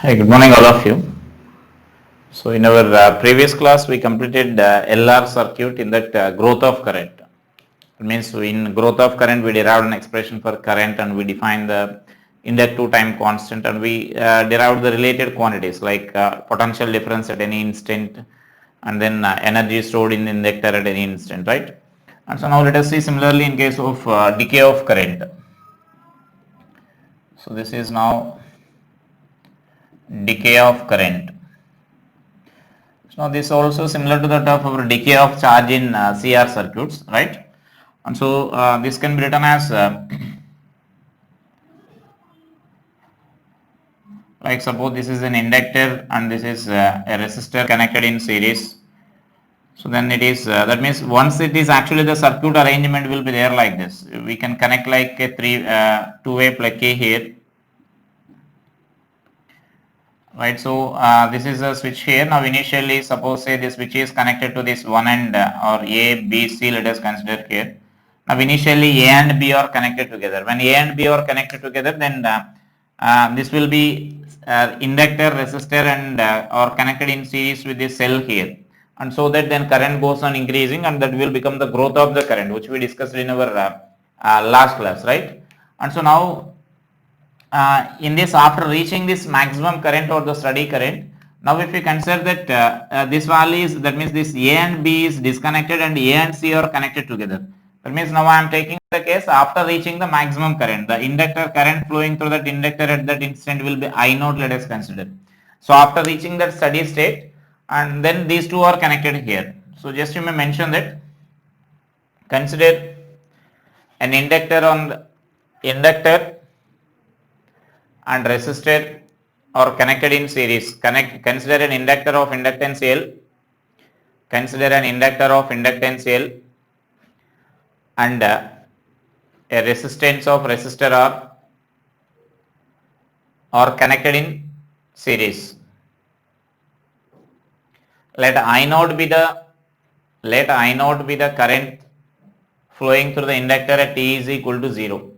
Hi, good morning all of you. So in our previous class we completed LR circuit in that growth of current. It means in growth of current we derived an expression for current and we defined the inductive time constant and we derived the related quantities like potential difference at any instant and then energy stored in the inductor at any instant, right? And so now let us see similarly in case of decay of current. So this is now decay of current. So this is also similar to that of our decay of charge in CR circuits, right? And so this can be written as like suppose this is an inductor and this is a resistor connected in series. So then it is that means once it is actually the circuit arrangement will be there like this. We can connect like a two-way plug here. Right, so this is a switch here. Now initially suppose say this switch is connected to this one end or A, B, C, let us consider here. Now initially A and B are connected together. When A and B are connected together, then this will be inductor, resistor and are connected in series with this cell here. And so that then current goes on increasing and that will become the growth of the current, which we discussed in our last class, right? And so now in this, after reaching this maximum current or the steady current, now if we consider that this value is, that means this A and B is disconnected and A and C are connected together. That means now I am taking the case after reaching the maximum current, the inductor current flowing through that inductor at that instant will be I naught, let us consider. So after reaching that steady state, and then these two are connected here. So just you may mention that, consider an inductor on the inductor and resistor are connected in series. Consider an inductor of inductance L. Consider an inductor of inductance L and a resistance of resistor R are connected in series. Let I naught be the current flowing through the inductor at t is equal to 0.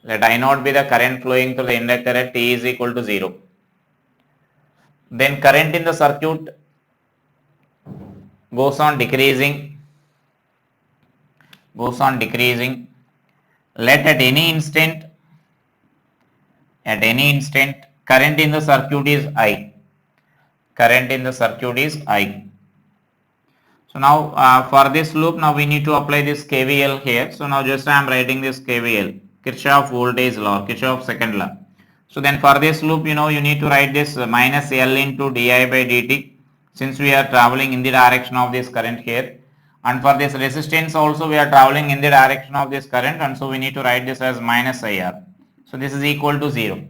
Let I naught be the current flowing through the inductor at t is equal to 0. Then current in the circuit goes on decreasing. Let at any instant current in the circuit is I. So now for this loop, now we need to apply this KVL here. So now just I am writing this KVL, Kirchhoff voltage law, Kirchhoff second law. So then for this loop, you need to write this minus L into di by dt, since we are traveling in the direction of this current here. And for this resistance also we are traveling in the direction of this current, and so we need to write this as minus IR. So this is equal to 0.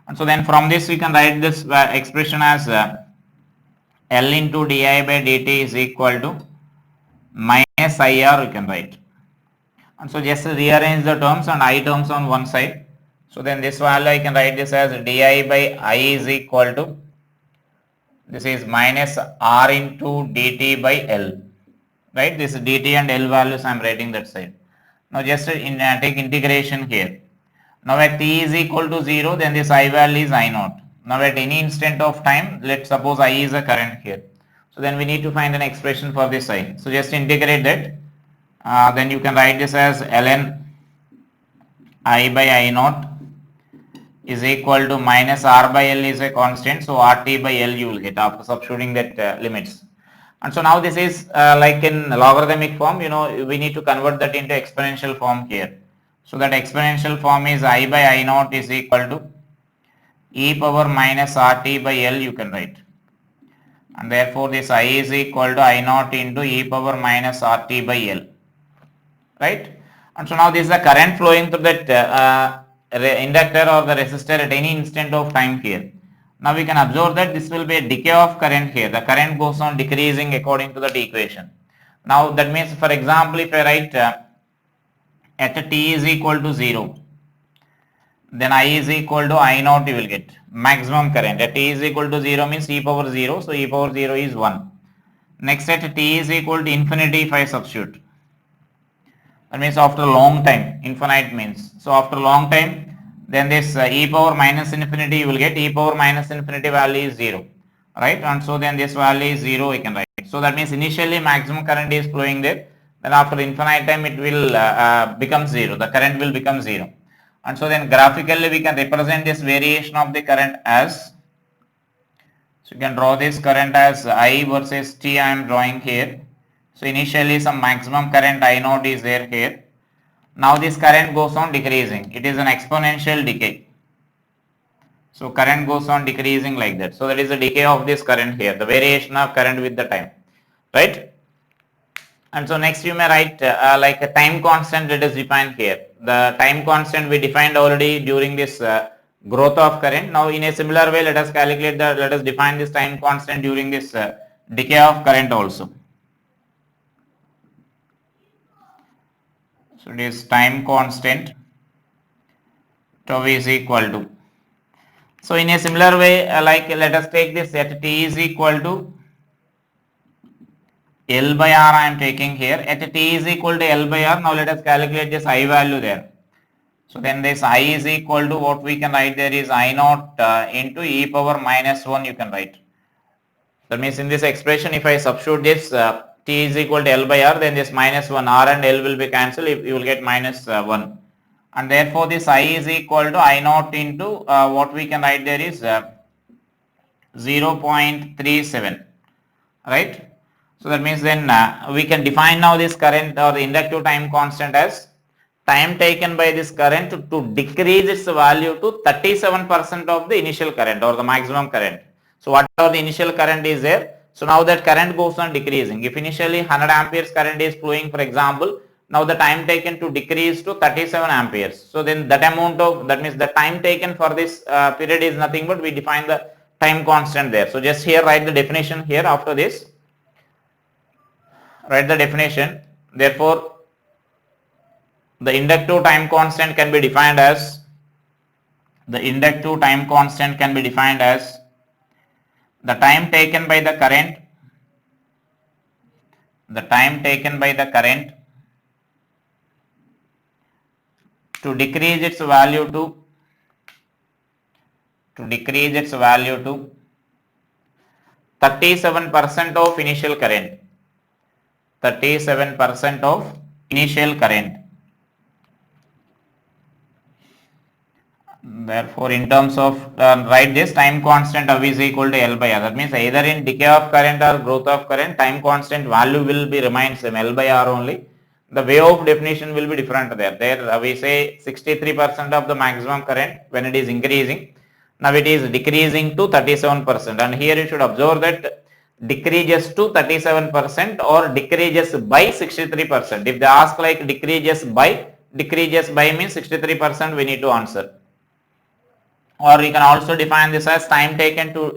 And so then from this we can write this expression as L into di by dt is equal to minus IR we can write. And so just rearrange the terms and I terms on one side. So then this value I can write this as di by I is equal to, this is minus R into dt by L. Right, this dt and L values I am writing that side. Now just take integration here. Now at t is equal to 0, then this I value is I naught. Now at any instant of time, let's suppose I is a current here. So then we need to find an expression for this I. So just integrate that. Then you can write this as ln I by I naught is equal to minus R by L is a constant. So RT by L you will get after substituting that limits. And so now this is like in logarithmic form, we need to convert that into exponential form here. So that exponential form is I by I naught is equal to e power minus RT by L you can write. And therefore this I is equal to I naught into e power minus RT by L. Right? And so now this is the current flowing through that inductor or the resistor at any instant of time here. Now we can observe that this will be a decay of current here. The current goes on decreasing according to that equation. Now that means, for example, if I write at t is equal to 0, then I is equal to I naught you will get maximum current. At t is equal to 0 means e power 0, so e power 0 is 1. Next at t is equal to infinity if I substitute. That means after a long time, infinite means. So after a long time, then this e power minus infinity you will get e power minus infinity value is 0, right? And so then this value is 0 we can write. So that means initially maximum current is flowing there, then after infinite time it will become 0, the current will become 0. And so then graphically we can represent this variation of the current as, so you can draw this current as I versus T I am drawing here. So initially some maximum current I naught is there here. Now this current goes on decreasing. It is an exponential decay. So current goes on decreasing like that. So that is the decay of this current here, the variation of current with the time, right? And so next you may write like a time constant that is defined here. The time constant we defined already during this growth of current. Now in a similar way let us calculate the, let us define this time constant during this decay of current also. So it is time constant tau is equal to. So in a similar way like let us take this at t is equal to L by R I am taking here. At t is equal to L by R, now let us calculate this I value there. So then this I is equal to what we can write there is I naught into e power minus 1 you can write. That means in this expression if I substitute this t is equal to L by R, then this minus 1 R and L will be cancelled, you will get minus 1. And therefore this I is equal to I naught into what we can write there is 0.37, right? So that means then we can define now this current or the inductive time constant as time taken by this current to decrease its value to 37% of the initial current or the maximum current. So whatever the initial current is there, so now that current goes on decreasing. If initially 100 amperes current is flowing for example, now the time taken to decrease to 37 amperes. So then that amount of, that means the time taken for this period is nothing but we define the time constant there. So just here write the definition here after this. Write the definition. Therefore, the inductive time constant can be defined as the time taken by the current to decrease its value to 37% of initial current. 37% of initial current. Therefore, in terms of write this time constant tau is equal to L by R. That means either in decay of current or growth of current, time constant value will be remain same L by R only. The way of definition will be different there. There we say 63% of the maximum current when it is increasing. Now it is decreasing to 37%, and here you should observe that decreases to 37% or decreases by 63%. If they ask like decreases by means 63% we need to answer. Or you can also define this as time taken to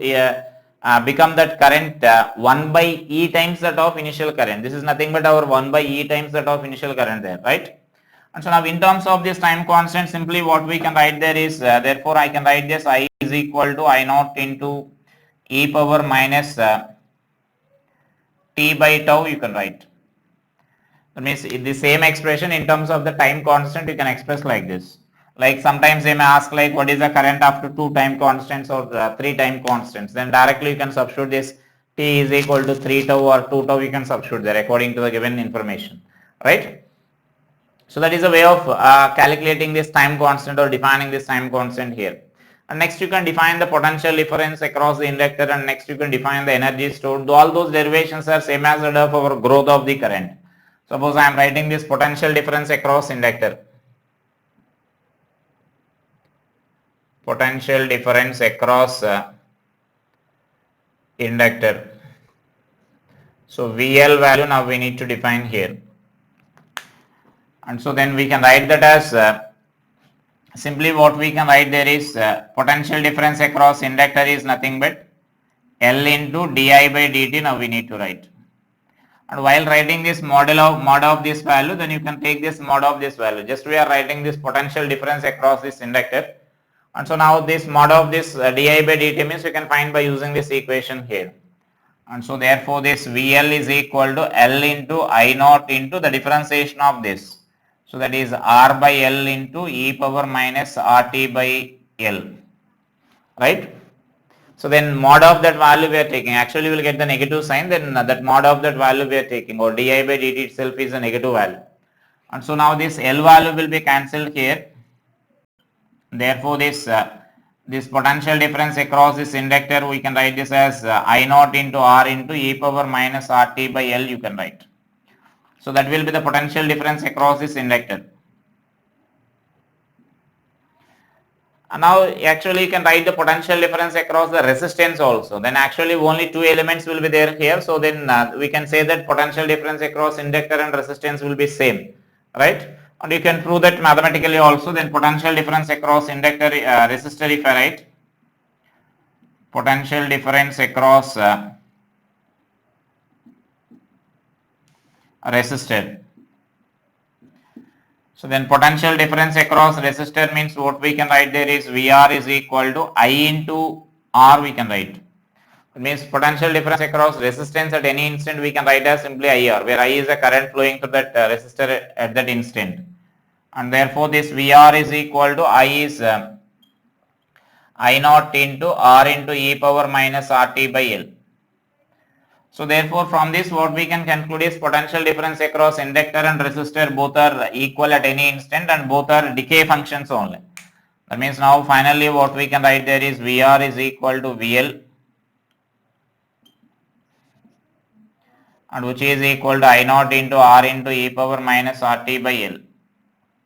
become that current 1 by E times that of initial current. This is nothing but our 1 by E times that of initial current there, right? And so now in terms of this time constant, simply what we can write there is, therefore I can write this I is equal to I naught into e power minus t by tau you can write. That means in the same expression in terms of the time constant you can express like this. Like sometimes they may ask like what is the current after 2 time constants or 3 time constants. Then directly you can substitute this t is equal to 3 tau or 2 tau you can substitute there according to the given information, right? So that is a way of calculating this time constant or defining this time constant here. And next you can define the potential difference across the inductor, and next you can define the energy stored. All those derivations are same as that of our growth of the current. Suppose I am writing this potential difference across inductor. Potential difference across inductor. So VL value now we need to define here. And so then we can write that as simply what we can write there is potential difference across inductor is nothing but L into di by dt now we need to write. And while writing this mod of this value, then you can take this mod of this value. Just we are writing this potential difference across this inductor. And so now this mod of this di by dt means you can find by using this equation here. And so therefore this VL is equal to L into I naught into the differentiation of this. So that is R by L into e power minus RT by L, right? So then mod of that value we are taking, actually we will get the negative sign, then that mod of that value we are taking, or di by dt itself is a negative value. And so now this L value will be cancelled here. Therefore this potential difference across this inductor, we can write this as I naught into R into e power minus RT by L, you can write. So that will be the potential difference across this inductor. And now actually you can write the potential difference across the resistance also. Then actually only two elements will be there here. So then we can say that potential difference across inductor and resistance will be same, right? And you can prove that mathematically also. Then potential difference across inductor resistor, if I write potential difference across resistor. So then potential difference across resistor means what we can write there is VR is equal to I into R, we can write. It means potential difference across resistance at any instant we can write as simply IR, where I is a current flowing through that resistor at that instant. And therefore this VR is equal to I is I naught into R into e power minus RT by L. So therefore from this what we can conclude is potential difference across inductor and resistor both are equal at any instant and both are decay functions only. That means now finally what we can write there is VR is equal to VL, and which is equal to I naught into R into e power minus RT by L.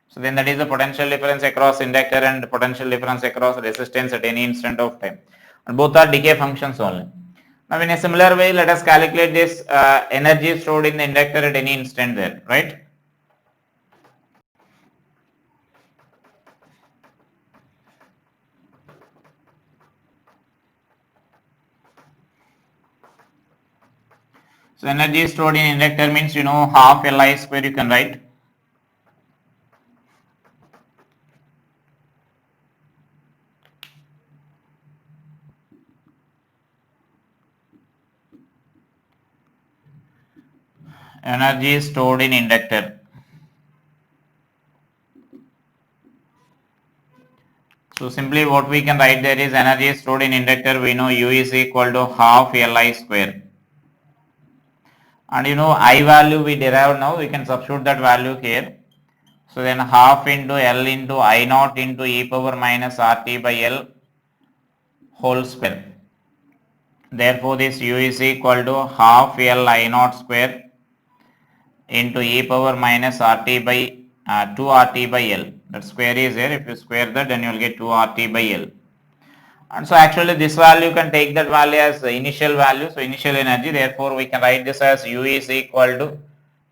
So then that is the potential difference across inductor and potential difference across resistance at any instant of time, and both are decay functions only. Now in a similar way, let us calculate this energy stored in the inductor at any instant there, right? So energy stored in inductor means half Li square you can write. Energy stored in inductor. So simply what we can write there is energy stored in inductor, we know U is equal to half Li square. And I value we derived now, we can substitute that value here. So then half into L into I naught into e power minus RT by L whole square. Therefore this U is equal to half L I naught square into e power minus RT by 2 RT by L. That square is here. If you square that, then you will get 2 RT by L. And so actually this value, you can take that value as the initial value, so initial energy. Therefore we can write this as U is equal to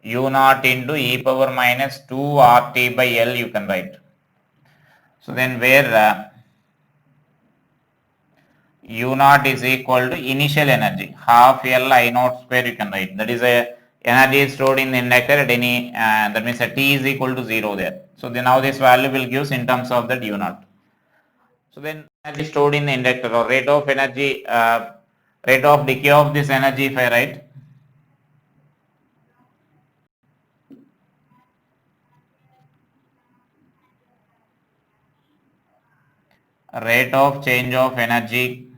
U naught into e power minus 2 RT by L, you can write. So then where U naught is equal to initial energy, half L I naught square, you can write. That is a energy stored in the inductor at any, that means T is equal to 0 there. So then now this value will give in terms of that U naught. So then energy stored in the inductor, or rate of energy, rate of decay of this energy, if I write, rate of change of energy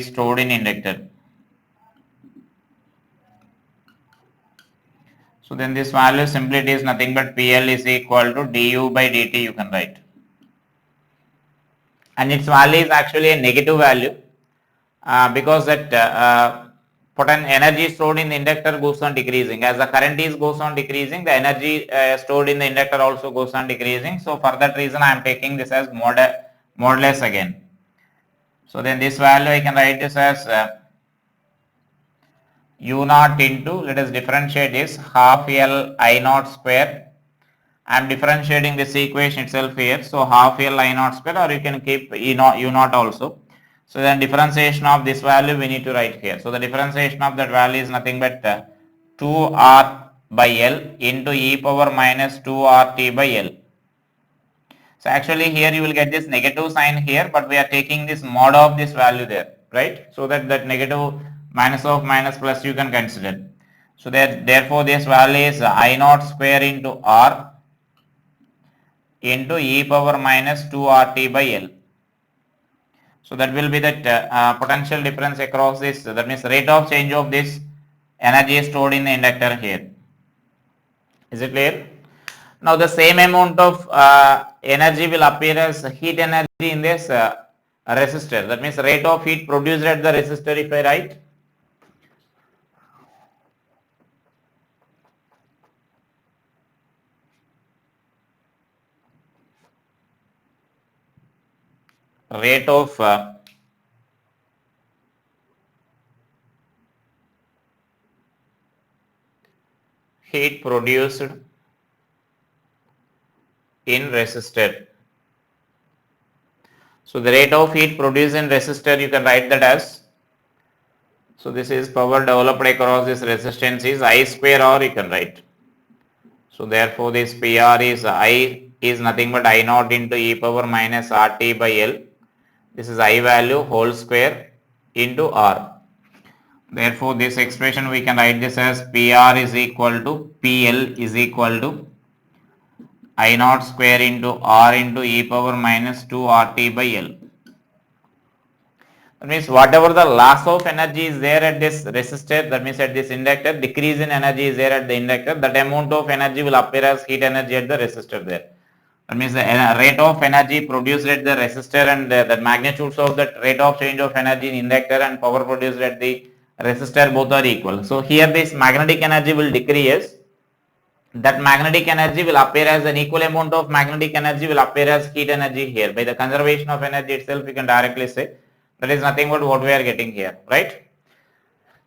stored in inductor. So then this value simply it is nothing but PL is equal to du by dt, you can write. And its value is actually a negative value because that energy stored in the inductor goes on decreasing. As the current is goes on decreasing, the energy stored in the inductor also goes on decreasing. So for that reason I am taking this as modulus again. So then this value I can write this as U naught into, let us differentiate this, half L I naught square. I am differentiating this equation itself here. So half L I naught square, or you can keep U naught also. So then differentiation of this value we need to write here. So the differentiation of that value is nothing but 2R by L into e power minus 2RT by L. So actually here you will get this negative sign here, but we are taking this mod of this value there, right? So that negative minus of minus plus you can consider. So that therefore this value is I naught square into R into e power minus 2 RT by L. So that will be the potential difference across this, that means rate of change of this energy stored in the inductor here. Is it clear? Now the same amount of energy will appear as heat energy in this resistor. That means rate of heat produced at the resistor, if I write. Rate of heat produced in resistor. So the rate of heat produced in resistor, you can write that as, so this is power developed across this resistance is I square R, you can write. So therefore this PR is I is nothing but I naught into e power minus RT by L. This is I value whole square into R. Therefore this expression we can write this as PR is equal to PL is equal to I naught square into R into e power minus 2 RT by L. That means whatever the loss of energy is there at this resistor, that means at this inductor, decrease in energy is there at the inductor, that amount of energy will appear as heat energy at the resistor there. That means the rate of energy produced at the resistor and the magnitudes of the rate of change of energy in inductor and power produced at the resistor both are equal. So here this magnetic energy will decrease. That magnetic energy will appear as an equal amount of magnetic energy will appear as heat energy here. By the conservation of energy itself, we can directly say that is nothing but what we are getting here, right?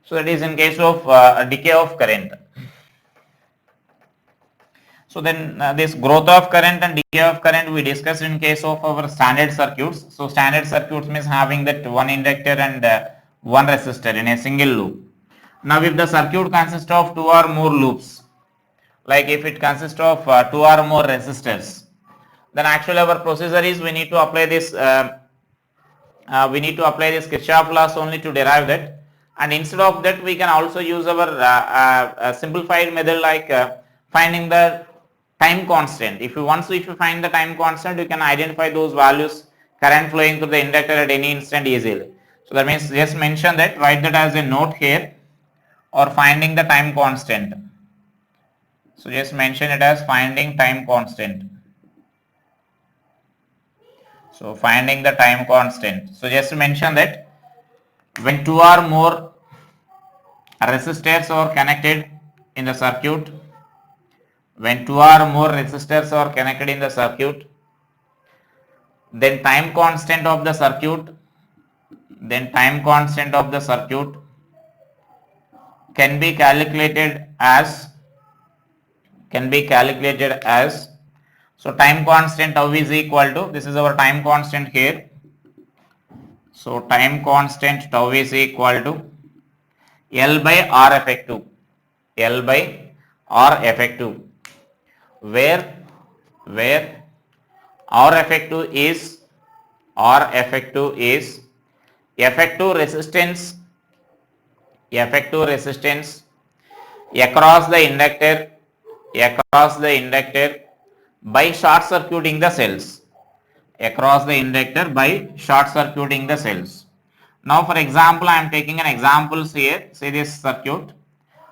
So that is in case of decay of current. So then this growth of current and decay of current we discussed in case of our standard circuits. So standard circuits means having that one inductor and one resistor in a single loop. Now if the circuit consists of two or more loops, like if it consists of two or more resistors, then actually our procedure is we need to apply this Kirchhoff laws only to derive that, and instead of that we can also use our simplified method like finding the time constant. If you find the time constant, you can identify those values current flowing through the inductor at any instant easily. So that means just mention that, write that as a note here, or finding the time constant. So just mention it as finding time constant. So finding the time constant. So just mention that when two or more resistors are connected in the circuit, then time constant of the circuit can be calculated as so time constant tau is equal to, this is our time constant here. So time constant tau is equal to L by R effective, where R effective is effective resistance across the inductor by short circuiting the cells. Now for example, I am taking an examples here. Say this circuit.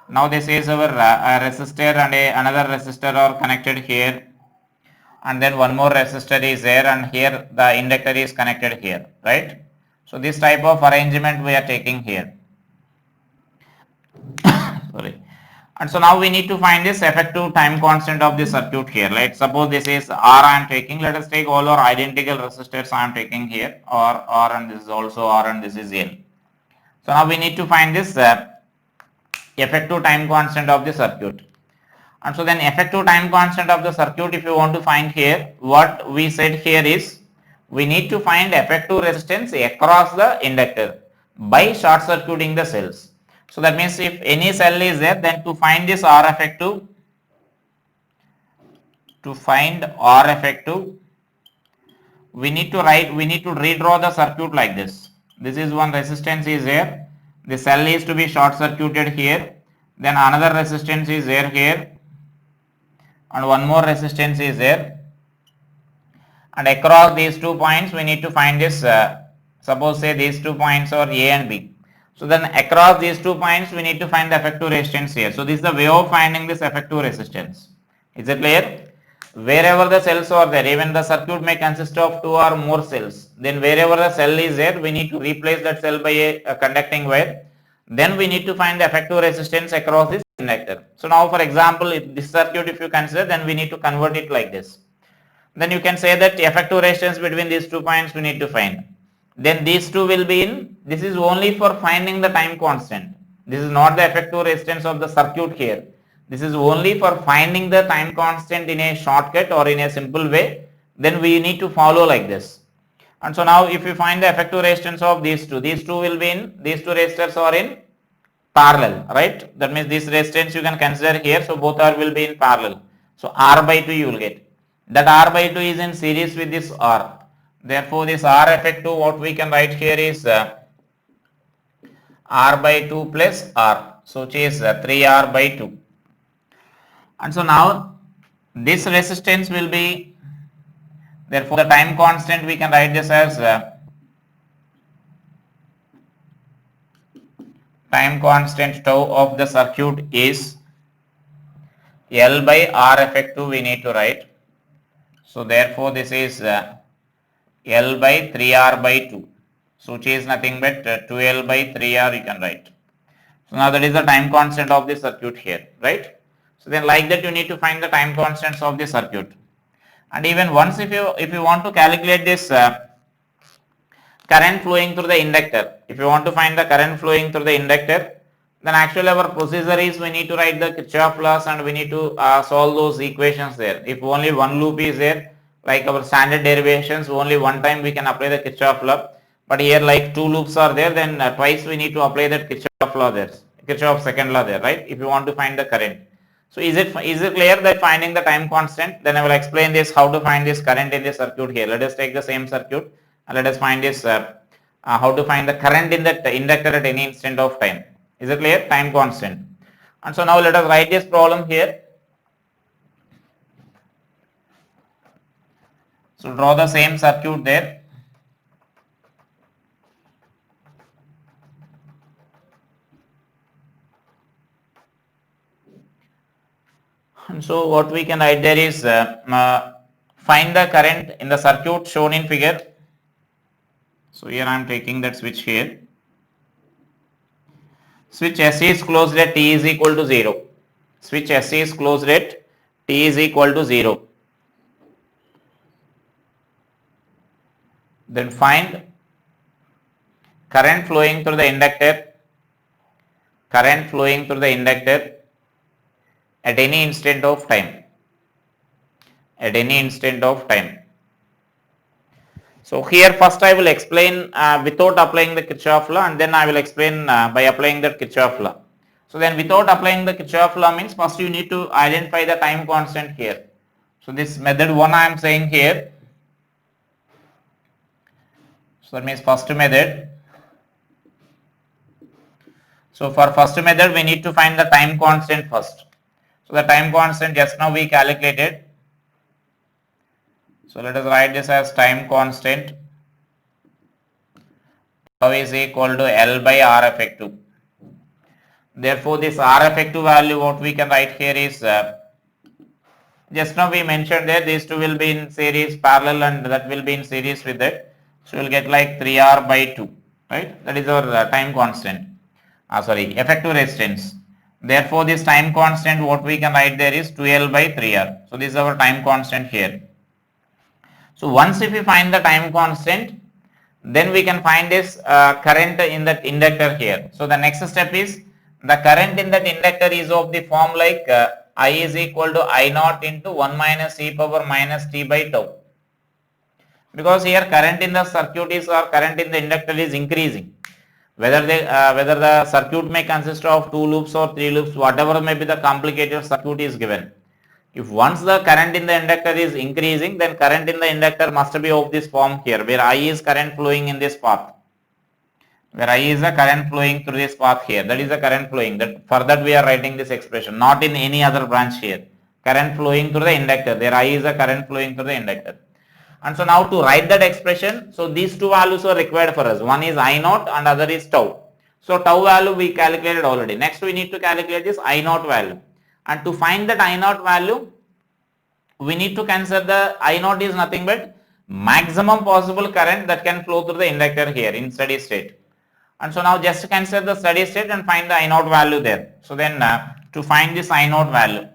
Now this is our resistor and another resistor are connected here, and then one more resistor is there, and here the inductor is connected here, right? So this type of arrangement we are taking here. Sorry. And so now we need to find this effective time constant of the circuit here. Like suppose this is R I am taking, let us take all our identical resistors I am taking here, or R and this is also R and this is L. So now we need to find this effective time constant of the circuit. And so then effective time constant of the circuit, if you want to find here, what we said here is we need to find effective resistance across the inductor by short circuiting the cells. So that means if any cell is there, then to find this R effective, we need to redraw the circuit like this. This is one resistance is there, The cell is to be short circuited here, then another resistance is there here, and one more resistance is there, and across these 2 points we need to find this, suppose say these 2 points are A and B. So then across these 2 points we need to find the effective resistance here. So this is the way of finding this effective resistance. Is it clear? Wherever the cells are there, even the circuit may consist of 2 or more cells. Then wherever the cell is there, we need to replace that cell by a conducting wire. Then we need to find the effective resistance across this inductor. So now for example, if this circuit if you consider, then we need to convert it like this. Then you can say that effective resistance between these 2 points we need to find. Then these two will be in, this is only for finding the time constant. This is not the effective resistance of the circuit here. This is only for finding the time constant in a shortcut or in a simple way. Then we need to follow like this. And so now if you find the effective resistance of these two will be in, these two resistors are in parallel, right? That means this resistance you can consider here. So both are will be in parallel. So R by 2 you will get. That R by 2 is in series with this R. Therefore, this R effective what we can write here is R by 2 plus R. So which is 3R by 2. And so now this resistance will be, therefore the time constant we can write this as time constant tau of the circuit is L by R effective we need to write. So therefore this is L by 3R by 2. So which is nothing but 2L by 3R you can write. So now that is the time constant of the circuit here, right? So then like that you need to find the time constants of the circuit. And even once if you want to calculate this current flowing through the inductor, if you want to find the current flowing through the inductor, then actually our procedure is we need to write the Kirchhoff laws and we need to solve those equations there. If only one loop is there, like our standard derivations, only one time we can apply the Kirchhoff law. But here like two loops are there, then twice we need to apply that Kirchhoff law there, Kirchhoff second law there, right? If you want to find the current. So is it clear that finding the time constant? Then I will explain this how to find this current in the circuit here. Let us take the same circuit and let us find this how to find the current in the inductor at any instant of time. Is it clear? Time constant. And so now let us write this problem here. So draw the same circuit there. And so what we can write there is find the current in the circuit shown in figure. So here I am taking that switch here. Switch S is closed at t is equal to 0. Switch S is closed at t is equal to 0. Then find current flowing through the inductor. Current flowing through the inductor at any instant of time. At any instant of time. So here first I will explain without applying the Kirchhoff law, and then I will explain by applying the Kirchhoff law. So then without applying the Kirchhoff law means first you need to identify the time constant here. So this method 1 I am saying here. So that means first method. So for first method we need to find the time constant first. So the time constant just now we calculated. So let us write this as time constant tau is equal to L by R effective. Therefore this R effective value what we can write here is just now we mentioned there these two will be in series parallel and that will be in series with it. So we will get like 3R by 2, right? That is our time constant. Effective resistance. Therefore this time constant what we can write there is 2L by 3R. So this is our time constant here. So once if we find the time constant, then we can find this current in that inductor here. So the next step is the current in that inductor is of the form like I is equal to I naught into 1 minus e power minus t by tau. Because here current in the circuit is or current in the inductor is increasing. Whether the circuit may consist of 2 loops or 3 loops, whatever may be the complicated circuit is given. If once the current in the inductor is increasing, then current in the inductor must be of this form here, where I is current flowing in this path. where I is the current flowing through this path here. That is the current flowing. That for that we are writing this expression, not in any other branch here. Current flowing through the inductor. There I is the current flowing through the inductor. And so now to write that expression, so these two values are required for us. One is I naught and other is tau. So tau value we calculated already. Next we need to calculate this I naught value. And to find that I naught value, we need to consider the I naught is nothing but maximum possible current that can flow through the inductor here in steady state. And so now just consider the steady state and find the I naught value there. So then to find this I naught value,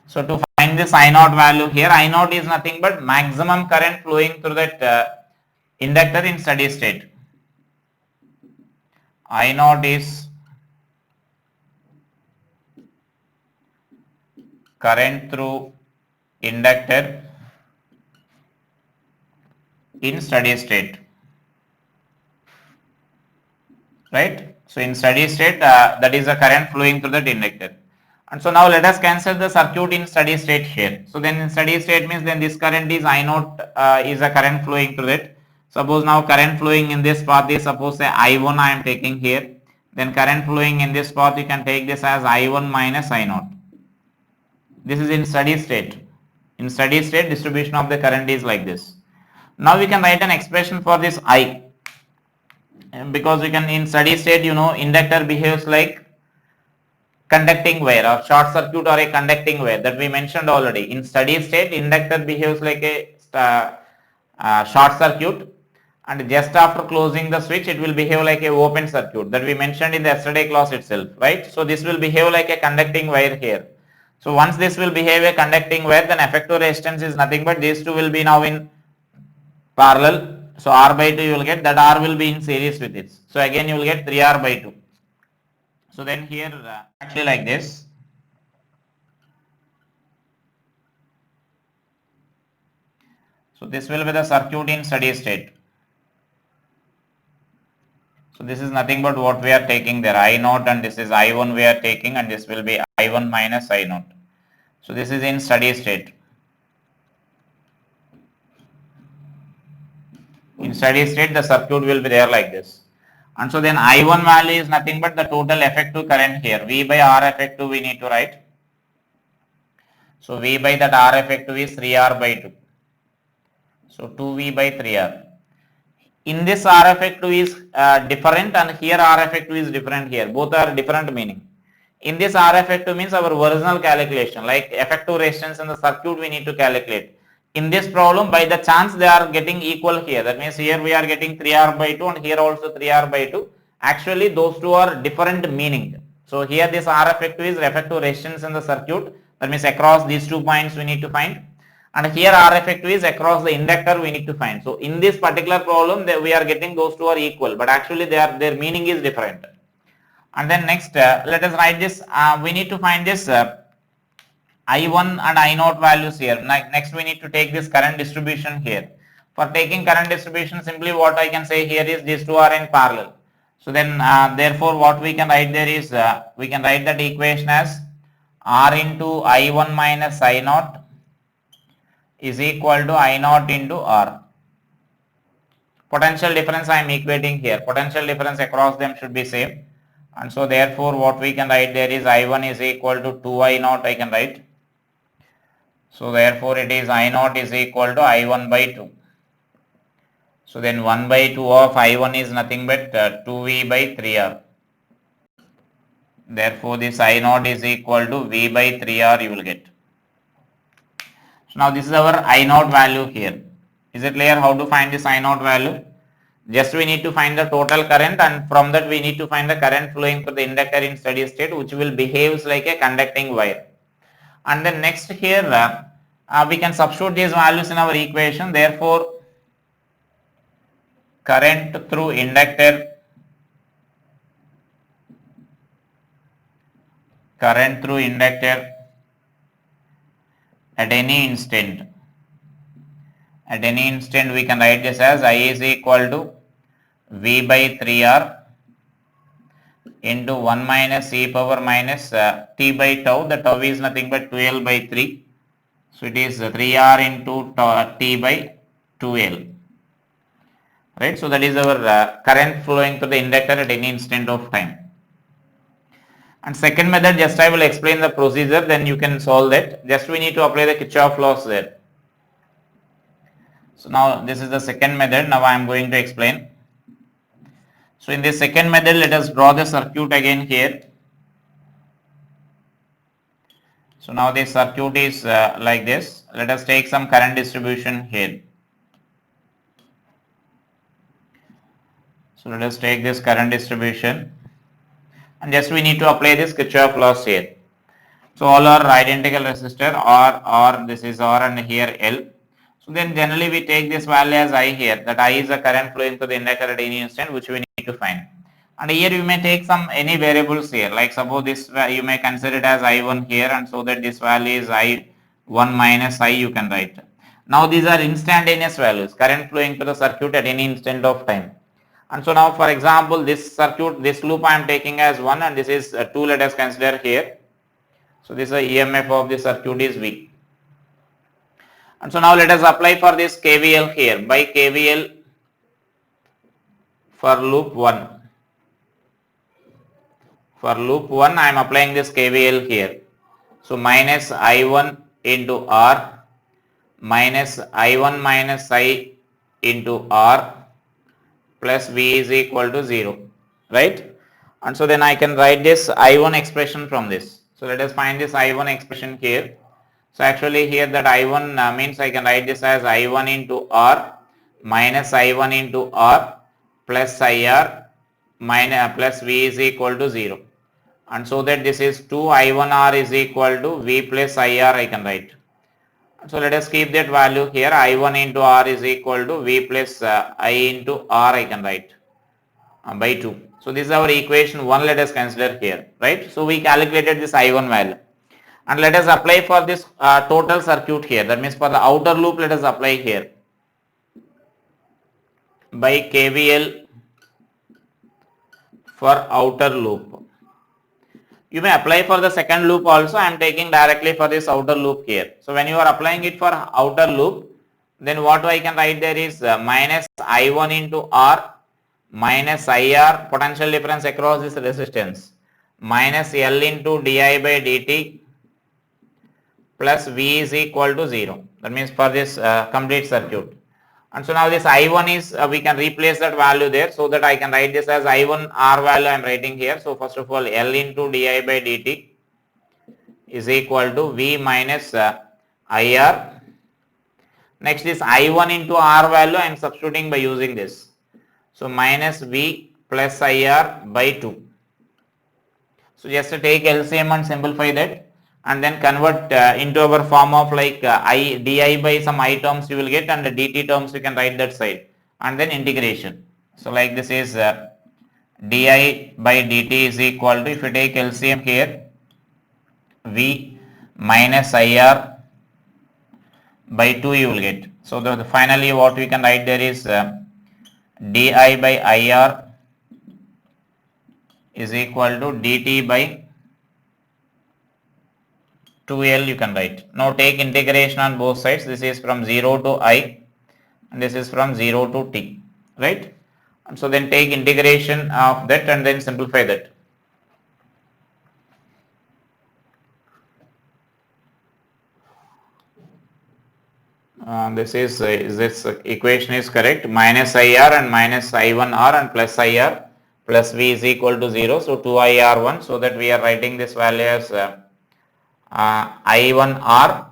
so to find this I naught value here, I naught is nothing but maximum current flowing through that inductor in steady state. I naught is current through inductor in steady state, right? So in steady state, that is the current flowing through that inductor. And so now let us consider the circuit in steady state here. So then in steady state means then this current is I naught is a current flowing through it. Suppose now current flowing in this path is, suppose say I1 I am taking here. Then current flowing in this path you can take this as I1 minus I naught. This is in steady state. In steady state distribution of the current is like this. Now we can write an expression for this I, because we can in steady state, you know, inductor behaves like conducting wire or short circuit or a conducting wire that we mentioned already. In steady state, inductor behaves like a short circuit, and just after closing the switch it will behave like a open circuit that we mentioned in the yesterday class itself, right? So this will behave like a conducting wire here. So once this will behave a conducting wire, then effective resistance is nothing but these two will be now in parallel. So R by 2 you will get, that R will be in series with it. So again you will get 3R by 2. So then here actually like this. So this will be the circuit in steady state. So this is nothing but what we are taking there, I naught, and this is I1 we are taking, and this will be I1 minus I naught. So this is in steady state. In steady state the circuit will be there like this. And so then I1 value is nothing but the total effective current here. V by R effective we need to write. So V by that R effective is 3R by 2. So 2V by 3R. In this R effective is different, and here R effective is different here. Both are different meaning. In this R effective means our original calculation, like effective resistance in the circuit we need to calculate. In this problem, by the chance they are getting equal here. That means here we are getting 3R by 2 and here also 3R by 2. Actually those two are different meaning. So here this R effective is effective resistance in the circuit. That means across these 2 points we need to find. And here R effective is across the inductor we need to find. So in this particular problem we are getting those two are equal, but actually their meaning is different. And then next let us write this, we need to find this I1 and I naught values here. Next we need to take this current distribution here. For taking current distribution, simply what I can say here is these two are in parallel. So then therefore what we can write there is, we can write that equation as R into I1 minus I naught is equal to I naught into R. Potential difference I am equating here. Potential difference across them should be same. And so therefore what we can write there is I1 is equal to 2I naught I can write. So therefore it is I naught is equal to I1 by 2. So then 1 by 2 of I1 is nothing but 2V by 3R. Therefore this I naught is equal to V by 3R you will get. So now this is our I naught value here. Is it clear how to find this I naught value? Just we need to find the total current, and from that we need to find the current flowing through the inductor in steady state, which will behave like a conducting wire. And then next here we can substitute these values in our equation. Therefore current through inductor at any instant we can write this as I is equal to V by 3R into 1 minus e power minus t by tau. The tau is nothing but 12 by 3. So it is 3R into t by 2L. Right, so that is our current flowing through the inductor at any instant of time. And second method, just I will explain the procedure, then you can solve that. Just we need to apply the Kirchhoff laws there. So now this is the second method. Now I am going to explain. So in this second method, let us draw the circuit again here. So now this circuit is like this. Let us take some current distribution here. So let us take this current distribution, and just we need to apply this Kirchhoff laws here. So all are identical resistor, R, this is R, and here L. So then generally we take this value as I here, that I is the current flowing to the inductor at any instant, which we need to find. And here you may take some any variables here, like suppose this you may consider it as I1 here, and so that this value is I1 minus I you can write. Now these are instantaneous values, current flowing to the circuit at any instant of time. And so now for example this circuit, this loop I am taking as 1 and this is 2, let us consider here. So this is the EMF of the circuit is V. And so now let us apply for this KVL here, by KVL for loop 1. For loop 1 I am applying this KVL here. So minus I1 into R minus I1 minus I into R plus V is equal to 0, right? And so then I can write this I1 expression from this. So let us find this I1 expression here. So actually here that I1 means I can write this as I1 into R minus I1 into R plus IR minus plus V is equal to 0. And so that this is 2 I1R is equal to V plus IR I can write. So let us keep that value here, I1 into R is equal to V plus I into R I can write by 2. So this is our equation 1, let us consider here, right? So we calculated this I1 value. And let us apply for this total circuit here, that means for the outer loop let us apply here by KVL for outer loop. You may apply for the second loop also, I am taking directly for this outer loop here. So when you are applying it for outer loop, then what I can write there is minus I1 into R minus IR, potential difference across this resistance, minus L into di by dt plus V is equal to 0. That means for this complete circuit. And so now this I1 is, we can replace that value there, so that I can write this as I1 R value I am writing here. So first of all L into di by dt is equal to V minus IR. Next is I1 into R value I am substituting by using this. So minus V plus IR by 2. So just to take LCM and simplify that, and then convert into our form of like di by some I terms you will get, and the dt terms you can write that side, and then integration. So like this is di by dt is equal to, if you take LCM here, V minus IR by 2 you will get. So finally what we can write there is di by IR is equal to dt by 2L you can write. Now take integration on both sides. This is from 0 to I and this is from 0 to T, right? And so then take integration of that and then simplify that. This equation is correct, minus IR and minus I1R and plus IR plus V is equal to 0. So 2IR1, so that we are writing this value as I1R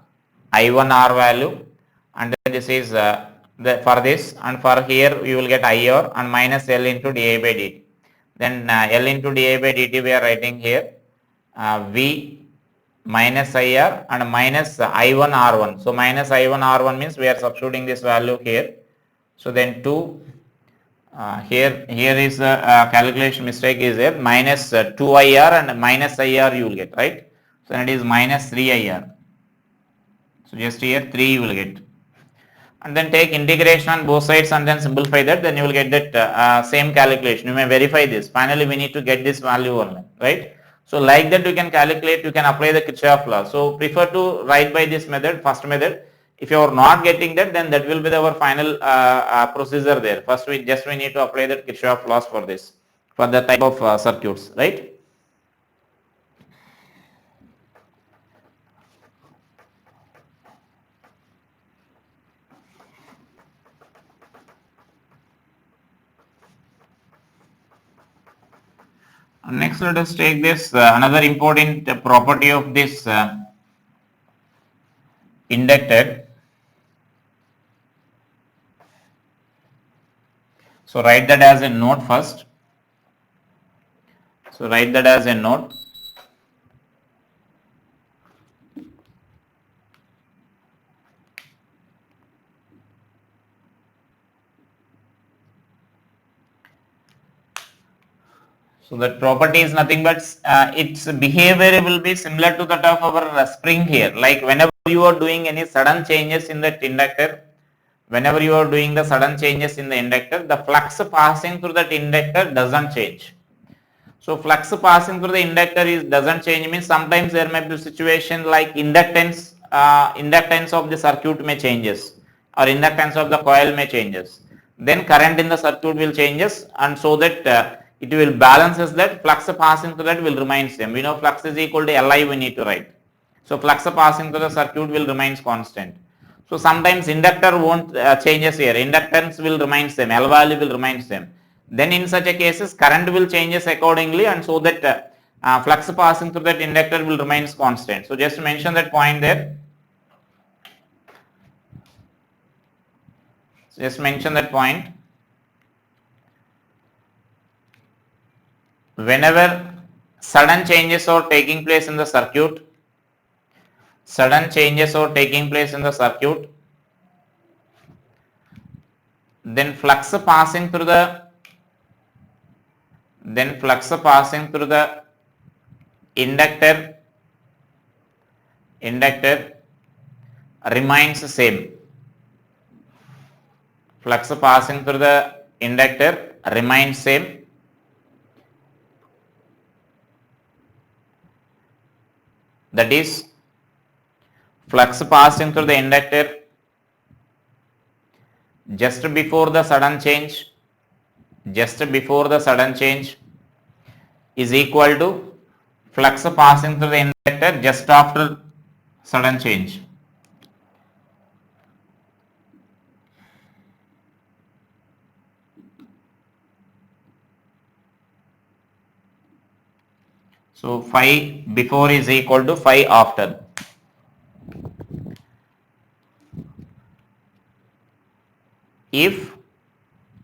value, and then this is for this, and for here you will get IR and minus L into di by dt. Then L into di by dt we are writing here V minus IR and minus I1 R1. So minus I1 R1 means we are substituting this value here. So then 2 here is the calculation mistake is there, minus 2IR and minus IR you will get, right? So it is minus 3IR. So just here 3 you will get. And then take integration on both sides and then simplify that, then you will get that same calculation. You may verify this. Finally we need to get this value only, right? So like that you can calculate, you can apply the Kirchhoff law. So prefer to write by this method, first method. If you are not getting that, then that will be our final procedure there. First we need to apply that Kirchhoff laws for this, for the type of circuits, right? Next, let us take this another important property of this inductor. So write that as a note first. So write that as a note. So that property is nothing but its behavior will be similar to that of our spring here. Like whenever you are doing any sudden changes in that inductor, whenever you are doing the sudden changes in the inductor, the flux passing through that inductor doesn't change. So flux passing through the inductor doesn't change means sometimes there may be a situation like inductance of the circuit may changes or inductance of the coil may changes. Then current in the circuit will changes, and so that it will balances that flux passing through that will remain same. We know flux is equal to Li we need to write. So flux passing through the circuit will remains constant. So sometimes inductor won't changes here. Inductance will remain same. L value will remain same. Then in such a cases current will changes accordingly, and so that flux passing through that inductor will remains constant. So just mention that point there. So just mention that point. Whenever sudden changes are taking place in the circuit, then flux passing through the inductor remains same. Flux passing through the inductor remains same. That is, flux passing through the inductor just before the sudden change is equal to flux passing through the inductor just after sudden change. So phi before is equal to phi after. If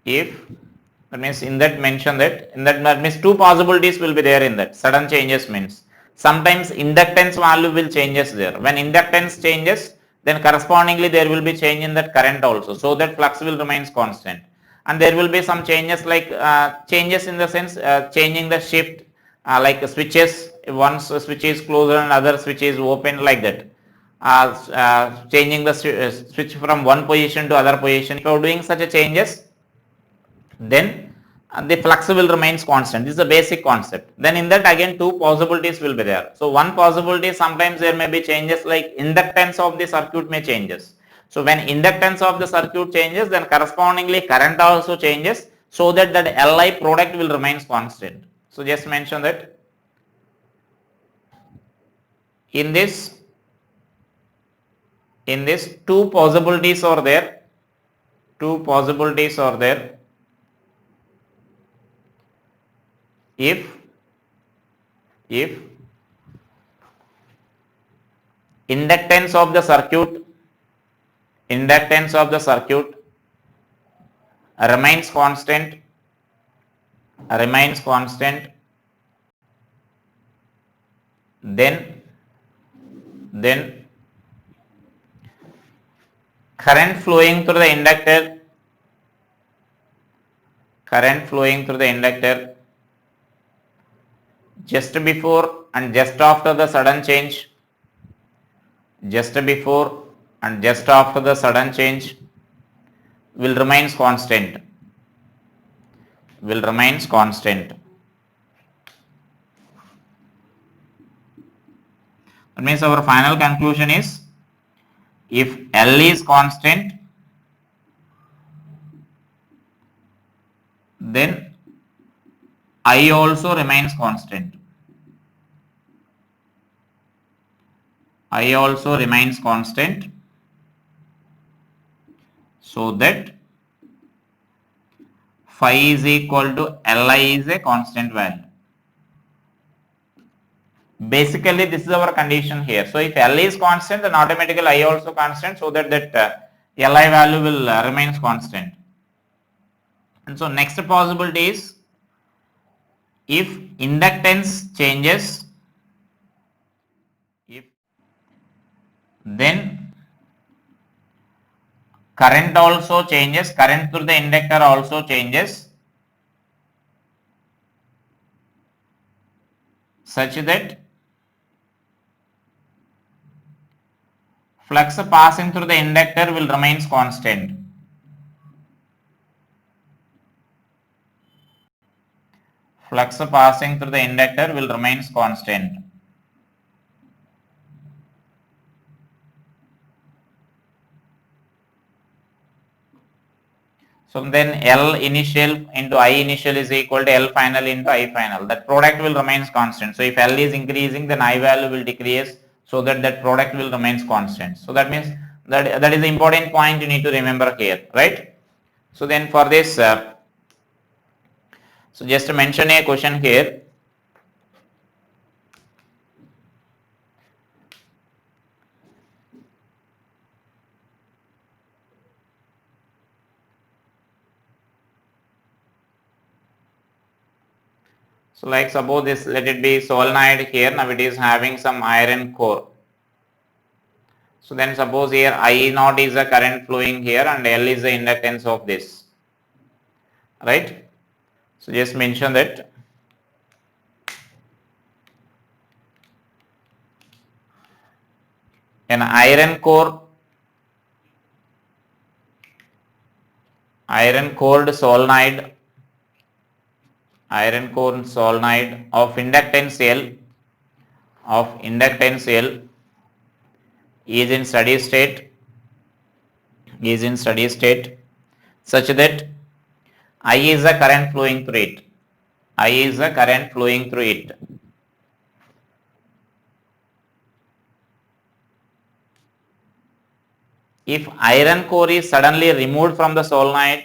that means that means two possibilities will be there in that. Sudden changes means sometimes inductance value will changes there. When inductance changes, then correspondingly there will be change in that current also, so that flux will remains constant. And there will be some changes like changes in the sense changing the shift like switches. Once a switch is closed and other switch is open, like that. Changing the switch from one position to other position. If you are doing such a changes, then the flux will remains constant. This is a basic concept. Then in that again two possibilities will be there. So one possibility, sometimes there may be changes like inductance of the circuit may changes. So when inductance of the circuit changes, then correspondingly current also changes, so that Li product will remains constant. So just mention that in this two possibilities are there. If inductance of the circuit remains constant, then current flowing through the inductor just before and just after the sudden change will remains constant. That means our final conclusion is, if L is constant, then I also remains constant. I also remains constant, so that phi is equal to Li is a constant value. Basically, this is our condition here. So if L is constant, then automatically I also constant, so that Li value will remains constant. And so next possibility is, if inductance changes, then current also changes, current through the inductor also changes, such that flux passing through the inductor will remains constant. Flux passing through the inductor will remains constant. So then L initial into I initial is equal to L final into I final. That product will remains constant. So if L is increasing, then I value will decrease, so that product will remains constant. So that means that is the important point you need to remember here, right? So then for this, so just to mention a question here. So like suppose this, let it be solenoid here, now it is having some iron core. So then suppose here I naught is the current flowing here and L is the inductance of this, right? So just mention that an iron cored solenoid of inductance L is in steady state such that I is the current flowing through it. If iron core is suddenly removed from the solenoid,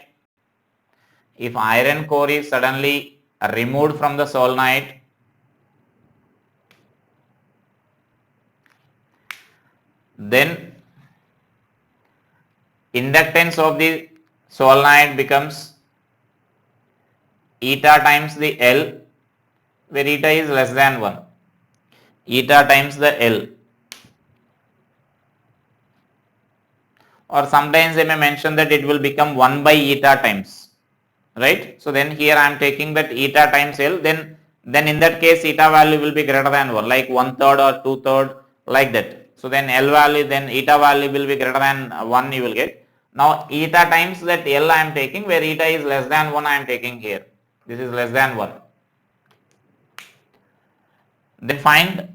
then inductance of the solenoid becomes eta times the L, where eta is less than 1. Eta times the L. Or sometimes they may mention that it will become 1 by eta times, right? So then here I am taking that eta times L, then in that case eta value will be greater than 1, like 1/3 or 2/3, like that. So then L value, then eta value will be greater than 1 you will get. Now eta times that L I am taking, where eta is less than 1 I am taking here. This is less than 1. Then find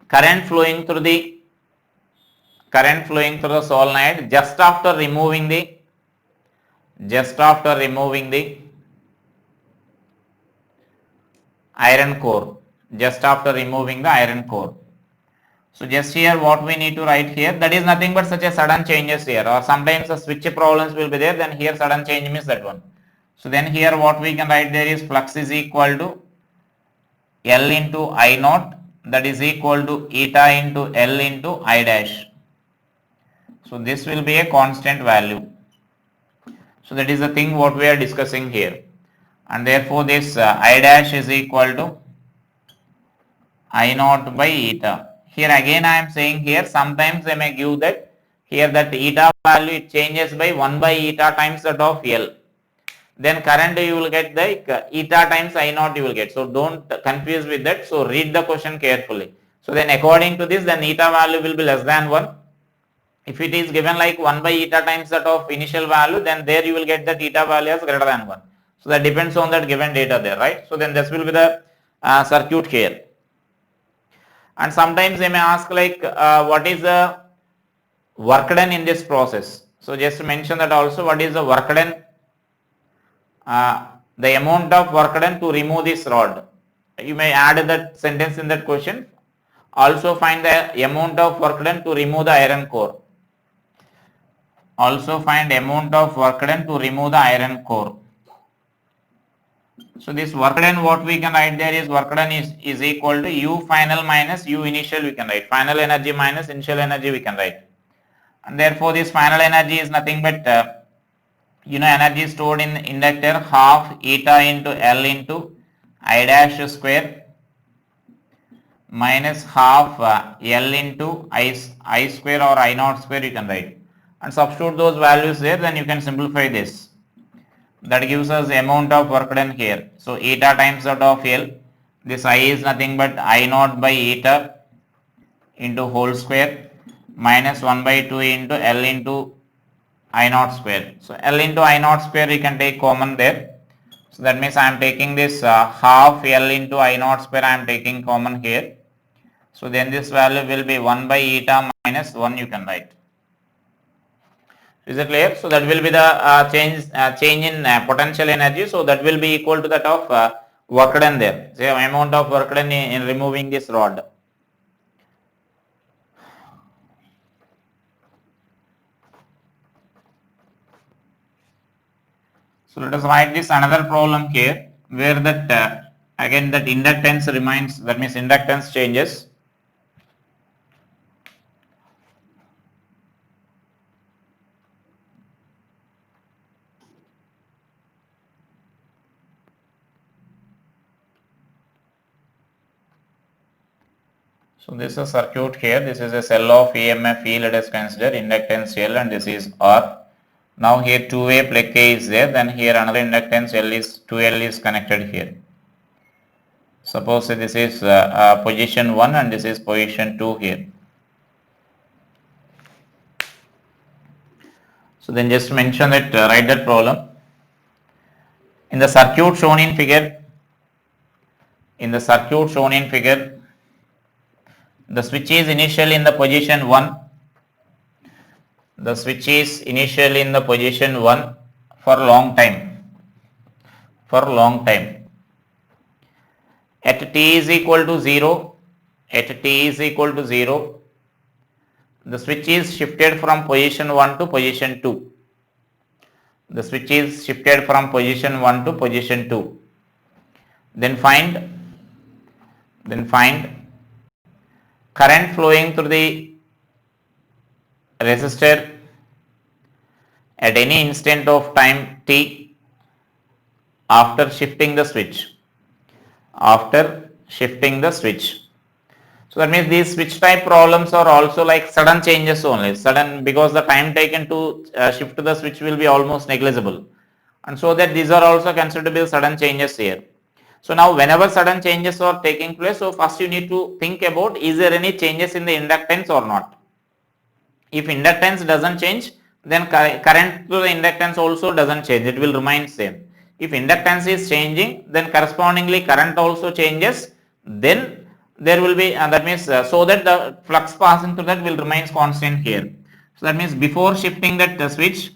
current flowing through the solenoid just after removing the iron core. So just here what we need to write here, that is nothing but such a sudden changes here, or sometimes the switch problems will be there, then here sudden change means that one. So then here what we can write there is flux is equal to L into I naught, that is equal to eta into L into I dash. So this will be a constant value. So that is the thing what we are discussing here, and therefore this I dash is equal to I naught by eta. Here again I am saying here, sometimes they may give that here that eta value it changes by 1 by eta times that of L. Then current you will get the eta times I naught you will get. So don't confuse with that. So read the question carefully. So then according to this, then eta value will be less than 1. If it is given like 1 by eta times that of initial value, then there you will get that eta value as greater than 1. So that depends on that given data there, right? So then this will be the circuit here. And sometimes they may ask like what is the work done in this process. So just mention that also, what is the work done, the amount of work done to remove this rod. You may add that sentence in that question. Also find the amount of work done to remove the iron core. Also find amount of work done to remove the iron core. So this work done, what we can write there is work done is equal to U final minus U initial, we can write. Final energy minus initial energy, we can write. And therefore this final energy is nothing but energy stored in inductor half eta into L into I dash square minus half L into I square or I naught square, you can write. And substitute those values there, then you can simplify this. That gives us the amount of work done here. So eta times out of L, this I is nothing but I naught by eta into whole square minus 1 by 2 into L into I naught square. So L into I naught square we can take common there. So that means I am taking this half L into I naught square, I am taking common here. So then this value will be 1 by eta minus 1, you can write. Is it clear? So that will be the change in potential energy. So that will be equal to that of work done there. So amount of work done in removing this rod. So let us write this another problem here, where that again that inductance remains, that means inductance changes. So this is a circuit here, this is a cell of EMF E, let us consider inductance L, and this is R. Now here two-way plug K is there, then here another inductance L is 2L is connected here. Suppose this is position 1 and this is position 2 here. So then just mention that, write that problem. In the circuit shown in figure, the switch is initially in the position 1. The switch is initially in the position 1 for long time. At t is equal to 0, the switch is shifted from position 1 to position 2. Then find current flowing through the resistor at any instant of time t after shifting the switch. So that means these switch type problems are also like sudden changes only, because the time taken to shift the switch will be almost negligible, and so that these are also considered to be sudden changes here. So now whenever sudden changes are taking place, so first you need to think about, is there any changes in the inductance or not. If inductance doesn't change, then current to the inductance also doesn't change, it will remain same. If inductance is changing, then correspondingly current also changes, then there will be, that means so that the flux passing through that will remain constant here. So that means before shifting that switch,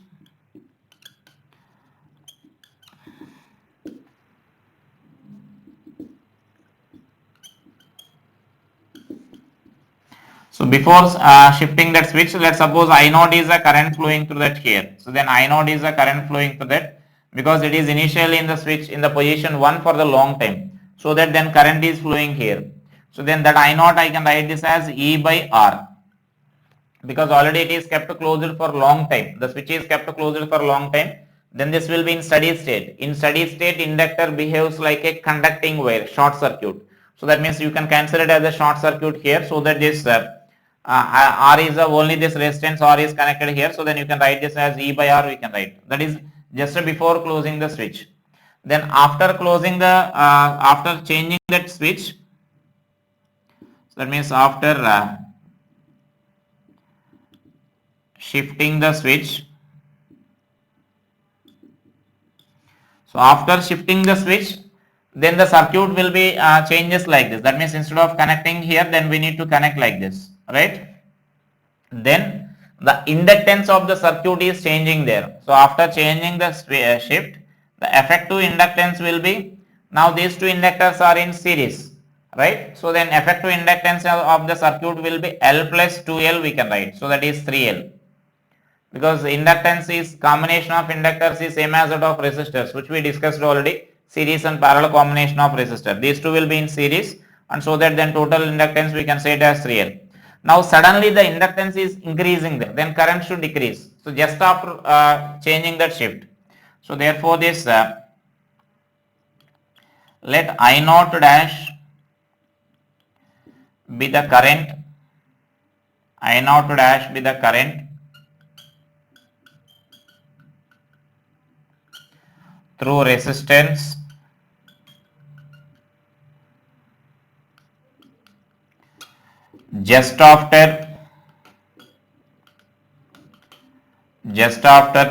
shifting that switch, let's suppose I naught is a current flowing through that here. So then I naught is a current flowing through that, because it is initially in the switch in the position 1 for the long time. So that then current is flowing here. So then that I naught, I can write this as E by R, because already it is kept closed for long time. The switch is kept closed for long time. Then this will be in steady state. In steady state, inductor behaves like a conducting wire, short circuit. So that means you can consider it as a short circuit here, so that this R is only this resistance R is connected here. So then you can write this as E by R, we can write. That is just before closing the switch. Then after closing the, after changing that switch, so that means after shifting the switch, then the circuit will be changes like this. That means instead of connecting here, then we need to connect like this, right? Then the inductance of the circuit is changing there. So after changing the shift, the effective inductance will be, now these two inductors are in series, right? So then effective inductance of the circuit will be L plus 2L we can write. So that is 3L, because inductance is combination of inductors is same as that of resistors, which we discussed already, series and parallel combination of resistor. These two will be in series, and so that then total inductance we can say it as 3L. Now suddenly the inductance is increasing there, then current should decrease. So just after changing that shift, so therefore this let I naught dash be the current, I naught dash be the current through resistance just after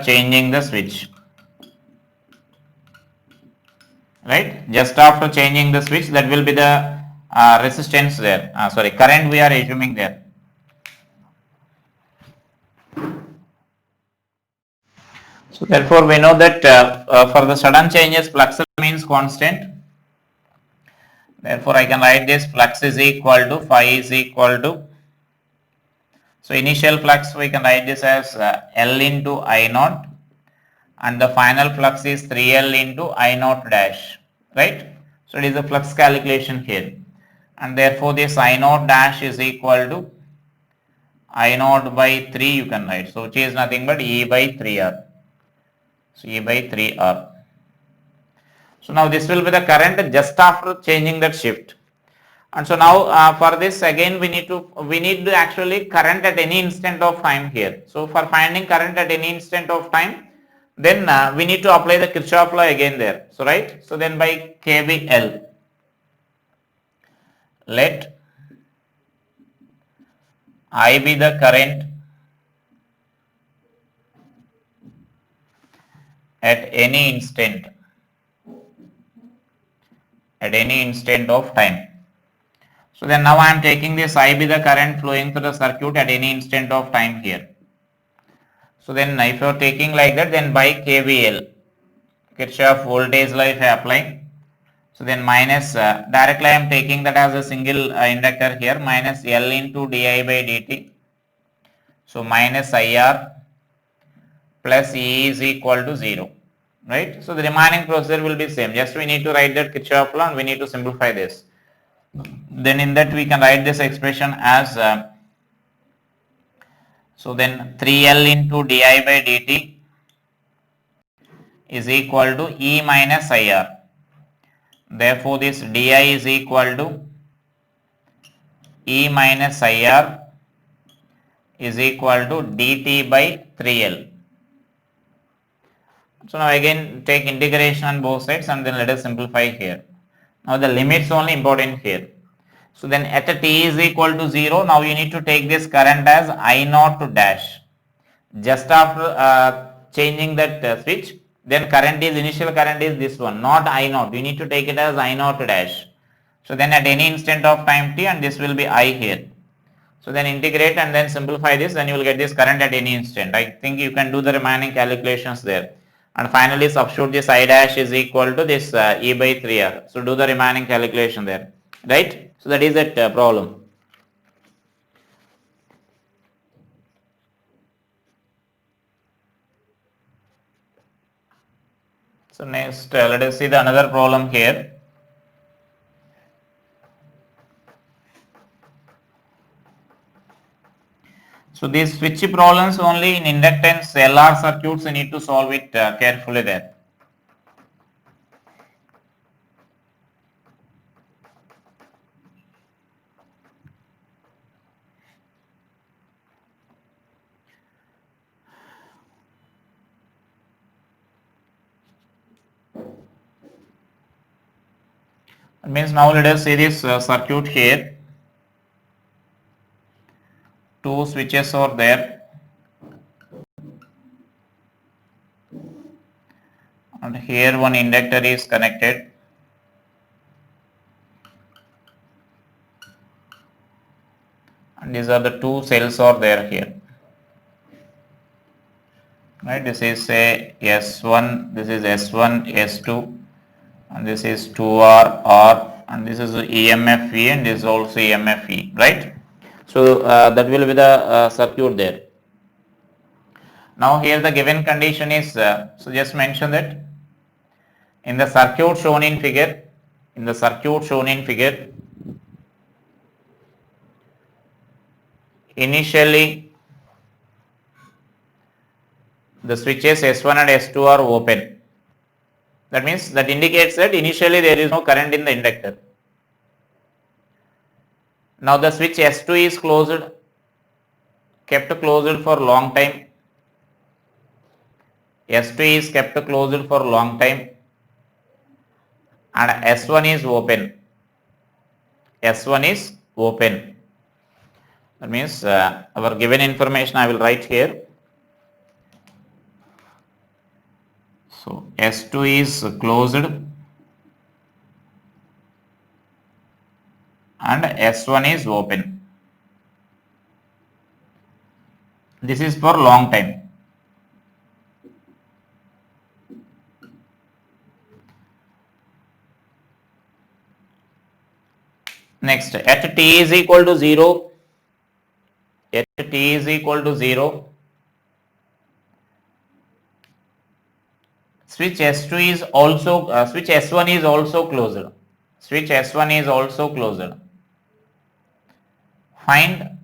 changing the switch, right? Just after changing the switch, that will be the resistance there, sorry, current we are assuming there. So therefore we know that for the sudden changes flux remains constant. Therefore I can write this flux is equal to phi is equal to, so initial flux we can write this as L into I naught, and the final flux is 3L into I naught dash, right? So it is a flux calculation here, and therefore this I naught dash is equal to I naught by 3 you can write, so which is nothing but E by 3R. So E by 3R. So now this will be the current just after changing that shift. And so now for this again we need to actually current at any instant of time here. So for finding current at any instant of time, then we need to apply the Kirchhoff law again there. So right, so then by KVL, let I be the current at any instant of time. So then now I am taking this I be the current flowing through the circuit at any instant of time here. So then if you are taking like that, then by KVL, Kirchhoff voltage law if I apply, so then minus directly I am taking that as a single inductor here, minus L into di by dt. So minus IR plus E is equal to 0, right? So the remaining procedure will be same. Just we need to write that Kirchhoff law and we need to simplify this. Then in that we can write this expression as so then 3L into di by dt is equal to E minus IR. Therefore this di is equal to E minus IR is equal to dt by 3L. So now again take integration on both sides and then let us simplify here. Now the limits only important here. So then at a t is equal to 0, now you need to take this current as I naught to dash. Just after changing that switch, then initial current is this one, not I naught. You need to take it as I naught to dash. So then at any instant of time t, and this will be I here. So then integrate and then simplify this, then you will get this current at any instant. I think you can do the remaining calculations there. And finally substitute this I dash is equal to this E by 3R. So do the remaining calculation there, right? So that is that problem. So next let us see the another problem here. So these switch problems only in inductance LR circuits, you need to solve it carefully there. It means now let us see this circuit here. Two switches are there, and here one inductor is connected, and these are the two cells are there here. right? This is say S1, this is S1, S2, and this is 2R, R, and this is EMF E, and this is also EMF E, right? So that will be the circuit there. Now here the given condition is, so just mention that in the circuit shown in figure, initially the switches S1 and S2 are open. That means that indicates that initially there is no current in the inductor. Now the switch S2 is closed, kept closed for long time. S2 is kept closed for long time, and S1 is open. S1 is open. That means our given information I will write here. So S2 is closed and S1 is open. This is for long time. Next, at t is equal to 0, switch S2 is also, switch S1 is also closed. Switch S1 is also closed. Find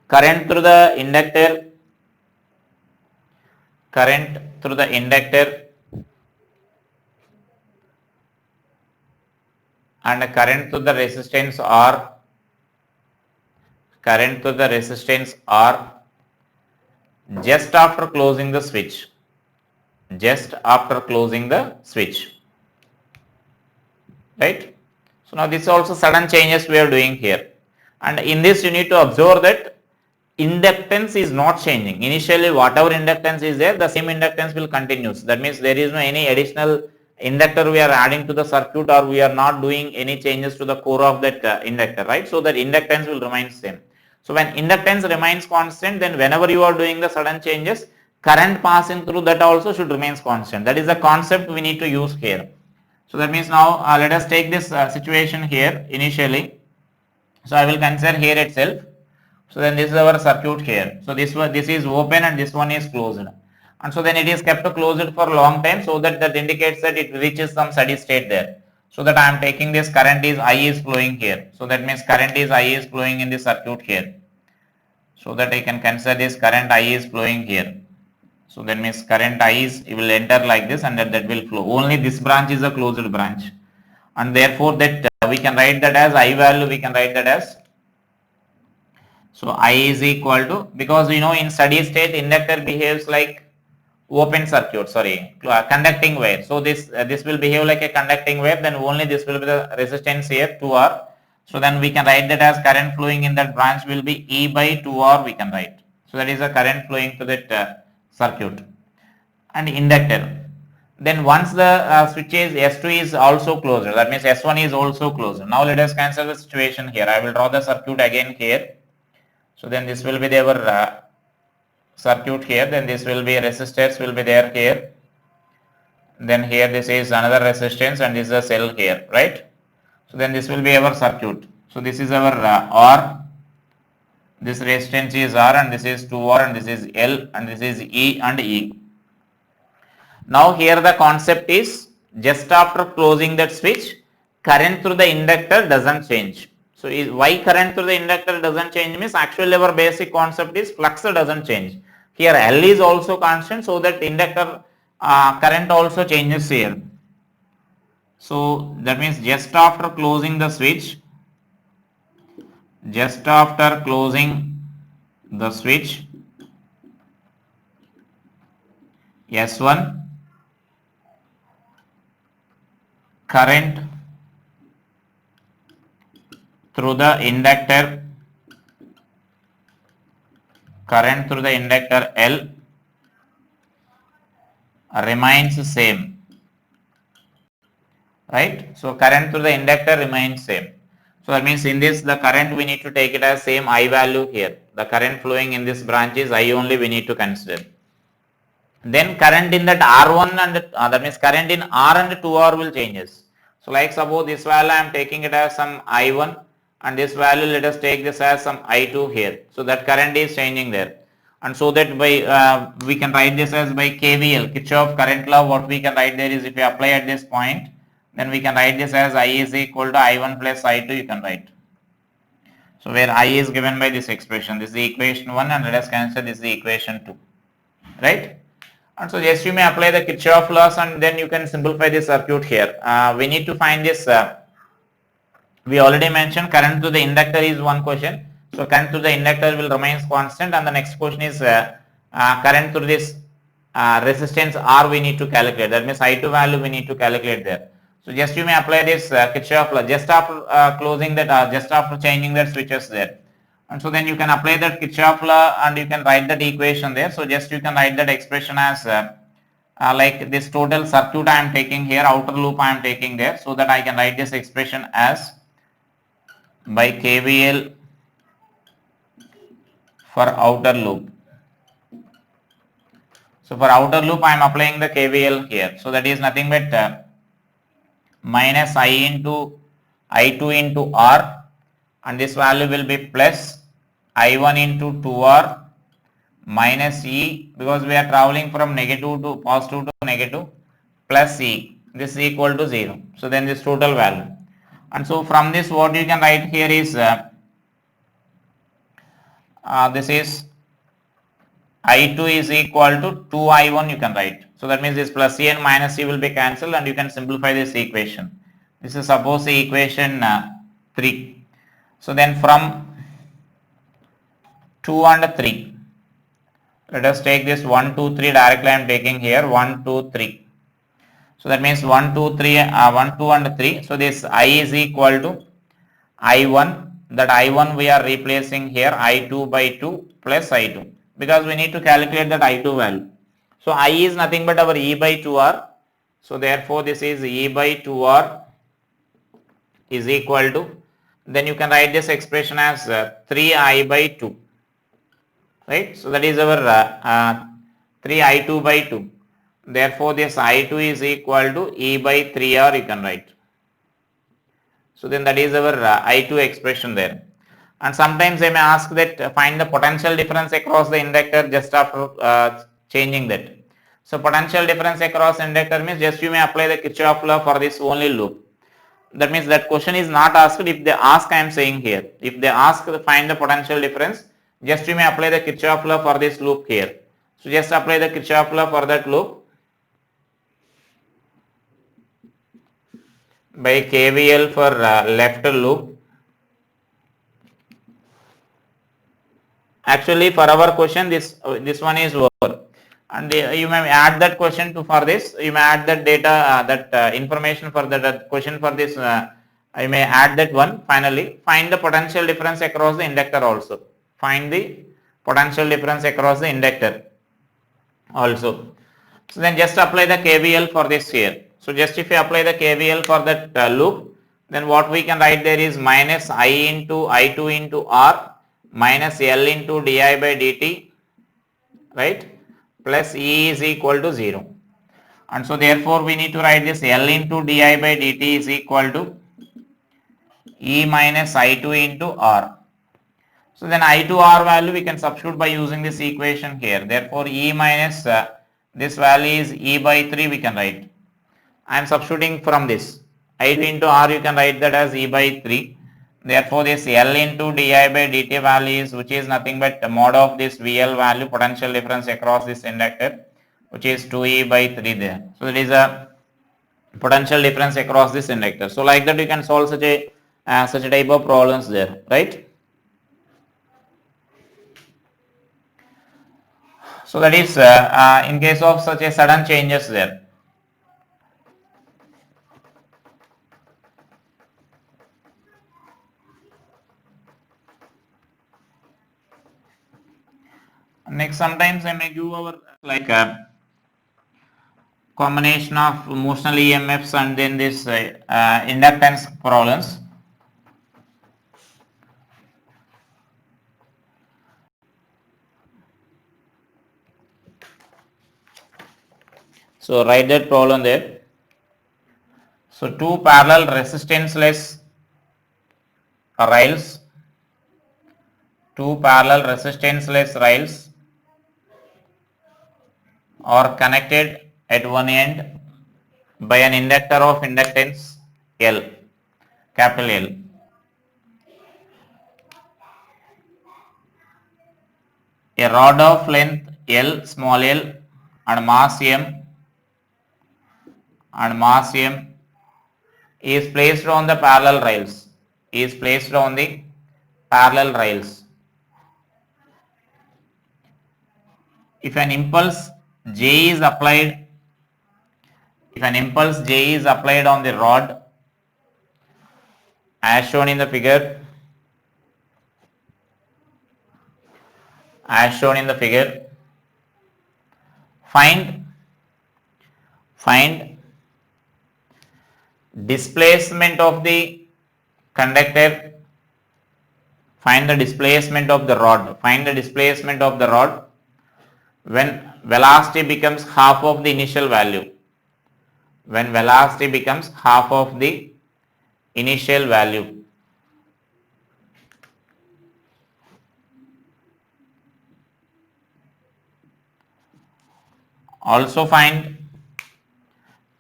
current through the inductor, and current through the resistance R, just after closing the switch. Right? So now this is also sudden changes we are doing here, and in this you need to observe that inductance is not changing. Initially whatever inductance is there, the same inductance will continue. That means there is no any additional inductor we are adding to the circuit, or we are not doing any changes to the core of that inductor, right? So that inductance will remain same. So when inductance remains constant, then whenever you are doing the sudden changes, current passing through that also should remain constant. That is the concept we need to use here. So that means now let us take this situation here initially. So I will consider here itself. So then this is our circuit here. So this is open and this one is closed. And so then it is kept closed for long time, so that indicates that it reaches some steady state there. So that I am taking this current is I is flowing here. So that means current is I is flowing in the circuit here. So that I can consider this current I is flowing here. So that means current I is, it will enter like this, and that will flow. Only this branch is a closed branch, and therefore that we can write that as I value, we can write that as, so I is equal to, because you know in steady state inductor behaves like open circuit, conducting wire. So this will behave like a conducting wire, then only this will be the resistance here 2R. So then we can write that as current flowing in that branch will be E by 2R we can write. So that is the current flowing to that circuit. And inductor. Then once the switch is S2 is also closed, that means S1 is also closed. Now let us cancel the situation here. I will draw the circuit again here. So then this will be our circuit here, then this will be resistors will be there here, then here this is another resistance, and this is a cell here, right? So then this will be our circuit. So this is our R, this resistance is R, and this is 2R, and this is L, and this is E and E. Now here the concept is, just after closing that switch, current through the inductor doesn't change. So why current through the inductor doesn't change means, actually our basic concept is flux doesn't change. Here L is also constant, so that inductor current also changes here. So that means just after closing the switch, S1, current through the inductor L remains same, right? So current through the inductor remains same. So that means in this the current we need to take it as same I value here. The current flowing in this branch is I only we need to consider. Then current in that R1 and that means current in R and 2R will changes. So like suppose this value I am taking it as some I1 and this value let us take this as some I2 here. So that current is changing there. And so that by we can write this as by KVL, Kirchhoff current law. What we can write there is if you apply at this point, then we can write this as I is equal to I1 plus I2 you can write. So where I is given by this expression, this is the equation 1 and let us consider this is the equation 2, right? And so just you may apply the Kirchhoff laws and then you can simplify this circuit here. We need to find this, we already mentioned current to the inductor is one question. So current to the inductor will remain constant and the next question is current through this resistance R we need to calculate. That means I2 value we need to calculate there. So just you may apply this Kirchhoff law just after closing that, just after changing that switches there. And so then you can apply that Kirchhoff law and you can write that equation there. So just you can write that expression as like this total circuit I am taking here, outer loop I am taking there, so that I can write this expression as by KVL for outer loop. So for outer loop I am applying the KVL here. So that is nothing but minus I into I2 into R, and this value will be plus I1 into 2R minus E, because we are traveling from negative to positive to negative, plus E. This is equal to 0. So then this total value. And so from this what you can write here is this is I2 is equal to 2I1 you can write. So that means this plus C and minus C will be cancelled and you can simplify this equation. This is suppose the equation 3. So then from 2 and 3, let us take this 1, 2, 3 directly I am taking here 1, 2, 3. So that means 1, 2, 3, 1, 2 and 3. So this I is equal to I1, that I1 we are replacing here I2 by 2 plus I2, because we need to calculate that I2 value. So I is nothing but our E by 2R. So therefore this is E by 2R is equal to, then you can write this expression as 3I by 2, right? So that is our 3I2 by 2. Therefore this I2 is equal to E by 3R you can write. So then that is our I2 expression there. And sometimes they may ask that find the potential difference across the inductor just after changing that. So potential difference across inductor means just you may apply the Kirchhoff law for this only loop. That means that question is not asked. If they ask, I am saying here, if they ask find the potential difference, just you may apply the Kirchhoff law for this loop here. So just apply the Kirchhoff law for that loop by KVL for left loop. Actually for our question this one is over, and you may add that question to for this, you may add that data information for that question for this, I may add that one. Finally find the potential difference across the inductor also, find the potential difference across the inductor also. So then just apply the KVL for this here. So just if you apply the KVL for that loop, then what we can write there is minus I into I2 into R minus L into di by dt, right, plus E is equal to 0. And so therefore we need to write this L into di by dt is equal to E minus I2 into R. So then I2 R value we can substitute by using this equation here. Therefore E minus this value is E by 3 we can write. I am substituting from this. I2 into R you can write that as E by 3. Therefore this L into di by dt value is, which is nothing but the mod of this VL value, potential difference across this inductor, which is 2E by 3 there. So that is a potential difference across this inductor. So like that you can solve such a type of problems there, right? So that is in case of such a sudden changes there. Next, sometimes I may give our like a combination of motional EMFs and then this inductance problems. So write that problem there. So two parallel resistanceless rails, are connected at one end by an inductor of inductance L, capital L. A rod of length L, small l, and mass M is placed on the parallel rails. If an impulse J is applied, on the rod as shown in the figure, find displacement of the conductor, find the displacement of the rod when velocity becomes half of the initial value. Also find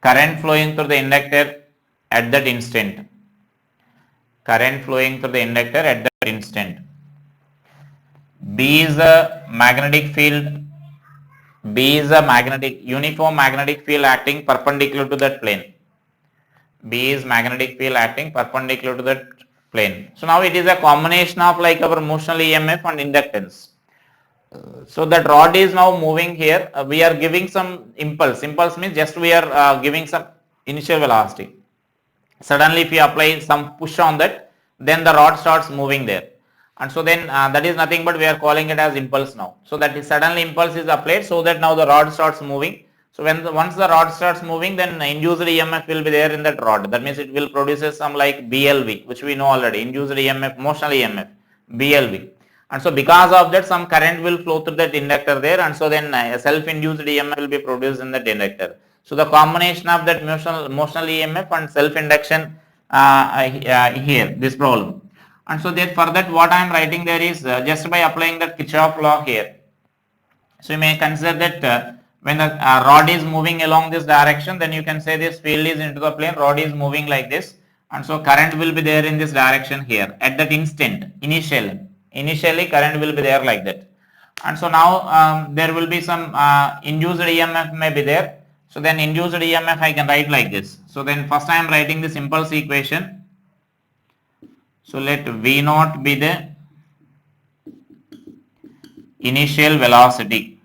current flowing through the inductor at that instant. B is a uniform magnetic field acting perpendicular to that plane. So now it is a combination of like our motional EMF and inductance. So that rod is now moving here. We are giving some impulse. Impulse means just we are giving some initial velocity. Suddenly if you apply some push on that, then the rod starts moving there. And so then that is nothing but we are calling it as impulse now. So that is suddenly impulse is applied, so that now the rod starts moving. So once the rod starts moving, then induced EMF will be there in that rod. That means it will produce some like BLV, which we know already. Induced EMF, motional EMF, BLV. And so because of that, some current will flow through that inductor there, and so then a self-induced EMF will be produced in that inductor. So the combination of that motional EMF and self-induction here, this problem. And so that for that what I am writing there is just by applying the Kirchhoff law here. So you may consider that when the rod is moving along this direction, then you can say this field is into the plane, rod is moving like this, and so current will be there in this direction here at that instant. Initially current will be there like that. And so now there will be some induced EMF may be there. So then induced EMF I can write like this. So then first I am writing this impulse equation. So let V naught be the initial velocity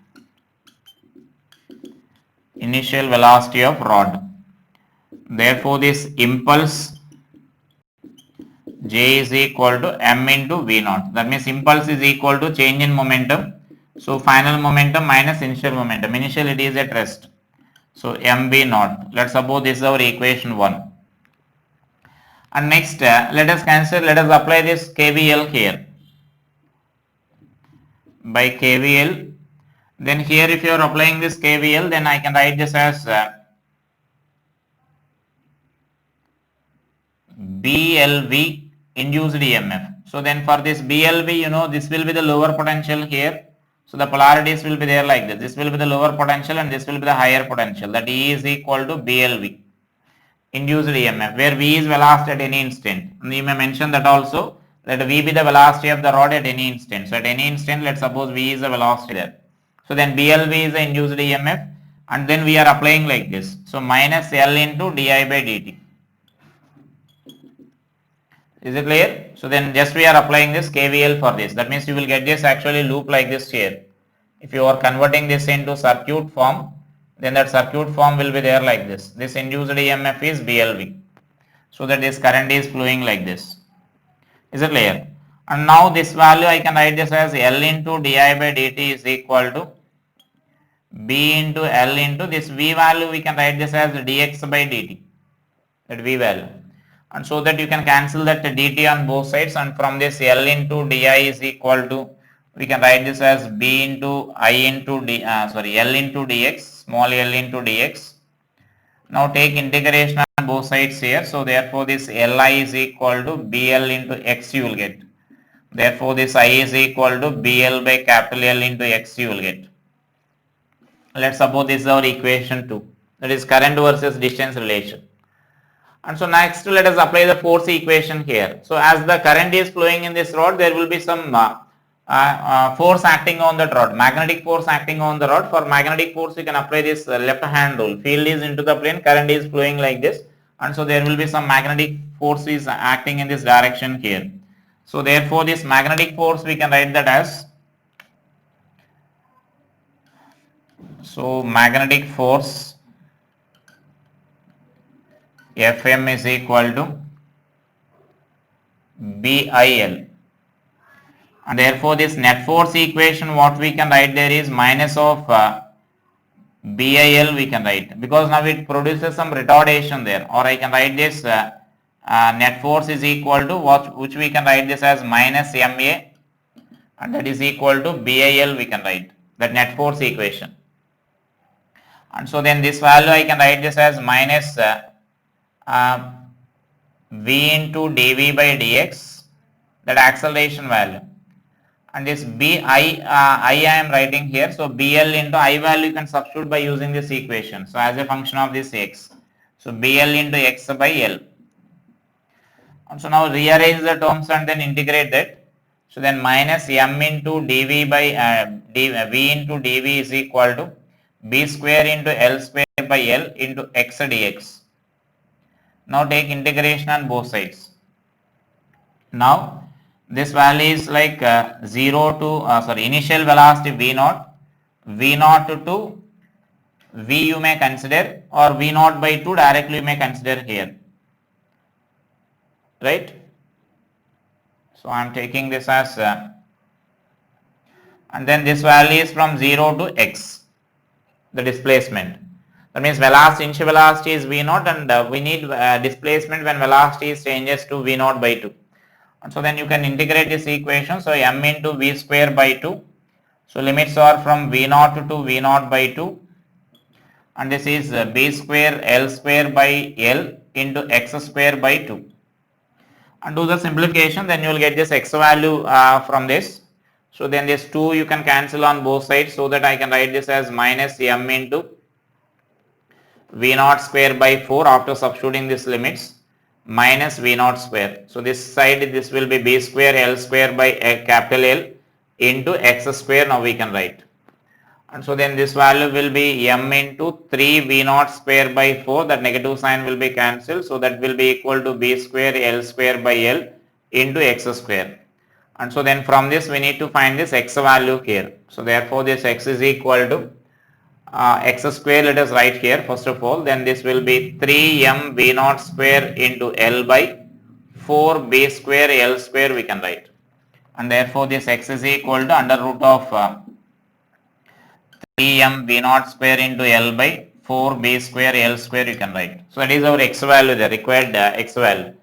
of rod. Therefore this impulse J is equal to M into V naught. That means impulse is equal to change in momentum. So final momentum minus initial momentum. Initial it is at rest. So MV naught. Let's suppose this is our equation 1. And next let us apply this KVL here. By KVL, then here if you are applying this KVL, then I can write this as BLV induced EMF. So then for this BLV, you know, this will be the lower potential here. So the polarities will be there like this. This will be the lower potential and this will be the higher potential. That E is equal to BLV induced EMF, where V is velocity at any instant. And you may mention that also, let V be the velocity of the rod at any instant. So at any instant, let's suppose V is the velocity there. So then BLV is the induced EMF, and then we are applying like this. So minus L into di by dt. Is it clear? So then just we are applying this KVL for this. That means you will get this actually loop like this here. If you are converting this into circuit form, then that circuit form will be there like this. This induced EMF is BLV. So that this current is flowing like this. Is it clear? And now this value I can write this as L into di by dt is equal to B into L into this V value, we can write this as dx by dt. That V value. And so that you can cancel that dt on both sides, and from this L into di is equal to, we can write this as B into I into L into dx small l into dx. Now take integration on both sides here. So therefore this li is equal to bl into x you will get. Therefore this I is equal to bl by capital L into x you will get. Let's suppose this is our equation 2. That is current versus distance relation. And so next let us apply the force equation here. So as the current is flowing in this rod, there will be some force acting on that rod, magnetic force acting on the rod. For magnetic force you can apply this left hand rule. Field is into the plane, current is flowing like this, and so there will be some magnetic force is acting in this direction here. So therefore this magnetic force we can write that as, so magnetic force Fm is equal to BIL, and therefore this net force equation what we can write there is minus of BIL we can write, because now it produces some retardation there, or I can write this net force is equal to what, which we can write this as minus MA, and that is equal to BIL we can write, that net force equation. And so then this value I can write this as minus V into dV by dx, that acceleration value, and this I am writing here. So BL into I value you can substitute by using this equation. So as a function of this x, so BL into x by L. And so now rearrange the terms and then integrate that. So then minus m into dV by V into dV is equal to B square into L square by L into x dx. Now take integration on both sides. Now this value is like 0 to initial velocity V0 to V you may consider, or V0 by 2 directly you may consider here, right? So I am taking this as and then this value is from 0 to x, the displacement. That means velocity, initial velocity is V0, and we need displacement when velocity changes to V0 by 2. And so then you can integrate this equation. So m into V square by 2. So limits are from V0 to V0 by 2. And this is B square L square by L into x square by 2. And do the simplification, then you will get this x value from this. So then this 2 you can cancel on both sides, so that I can write this as minus m into V0 square by 4 after substituting these limits, minus V0 square. So this side, this will be B square L square by capital L into x square now we can write. And so then this value will be m into 3 V0 square by 4, that negative sign will be cancelled. So that will be equal to B square L square by L into x square. And so then from this we need to find this x value here. So therefore this x is equal to x square, let us write here first of all, then this will be 3m V0 square into L by 4 B square L square we can write, and therefore this x is equal to under root of 3m V0 square into L by 4 B square L square you can write. So that is our x value, the required x value.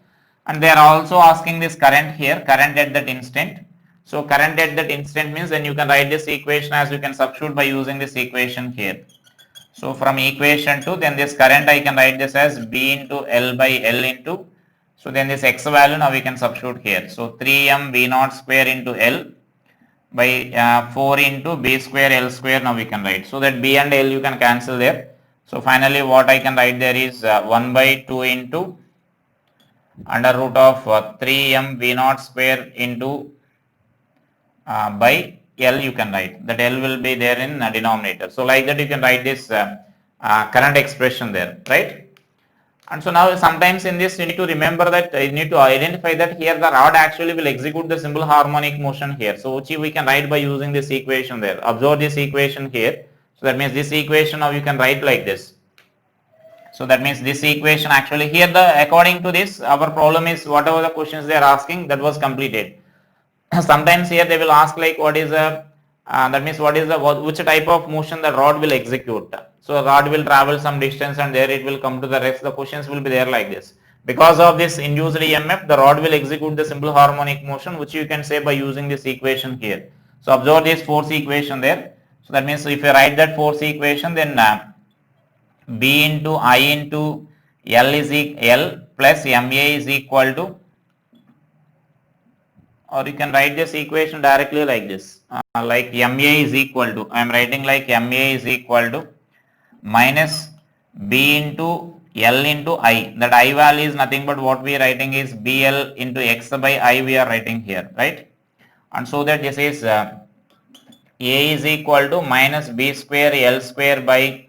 And they are also asking this current here, current at that instant. So current at that instant means then you can write this equation as you can substitute by using this equation here. So from equation 2, then this current I can write this as B into L by L into, so then this x value now we can substitute here. So 3m V0 square into L by 4 into B square L square now we can write. So that B and L you can cancel there. So finally what I can write there is 1 by 2 into under root of 3m V0 square into by L you can write, that L will be there in denominator. So like that you can write this current expression there, right? And so now sometimes in this you need to remember that you need to identify that here the rod actually will execute the simple harmonic motion here. So which we can write by using this equation there. Observe this equation here. So that means this equation now you can write like this. So that means this equation actually here, the according to this our problem is whatever the questions they are asking that was completed. Sometimes here they will ask like what is a that means what is the which type of motion the rod will execute. So the rod will travel some distance and there it will come to the rest. The questions will be there like this. Because of this induced EMF, the rod will execute the simple harmonic motion, which you can say by using this equation here. So observe this force equation there. So that means if you write that force equation, then B into I into L is L plus MA is equal to, or you can write this equation directly like this, like MA is equal to, I am writing like MA is equal to minus B into L into I. That I value is nothing but what we are writing is BL into X by I we are writing here, right? And so that this is A is equal to minus B square L square by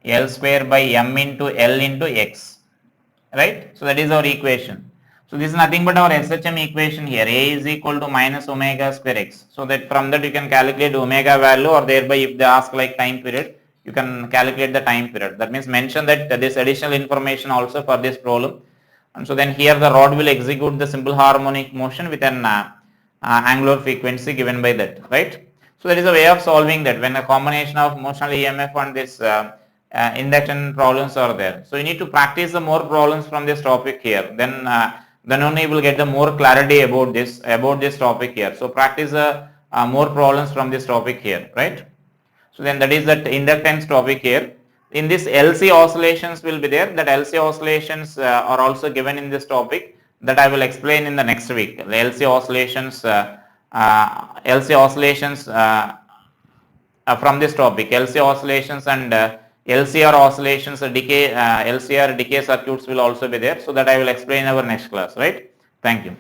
M into L into X, right? So that is our equation. So this is nothing but our SHM equation here. A is equal to minus omega square X. So that from that you can calculate omega value, or thereby if they ask like time period, you can calculate the time period. That means mention that this additional information also for this problem. And so then here the rod will execute the simple harmonic motion with an angular frequency given by that, right? So that is a way of solving that when a combination of motional EMF and this induction problems are there. So you need to practice the more problems from this topic here. Then only you will get the more clarity about this topic here. So practice more problems from this topic here, right? So then that is that inductance topic here. In this LC oscillations will be there. That LC oscillations are also given in this topic, that I will explain in the next week. The LC oscillations, from this topic, LC oscillations and LCR oscillations, LCR decay circuits will also be there. So that I will explain in our next class, right? Thank you.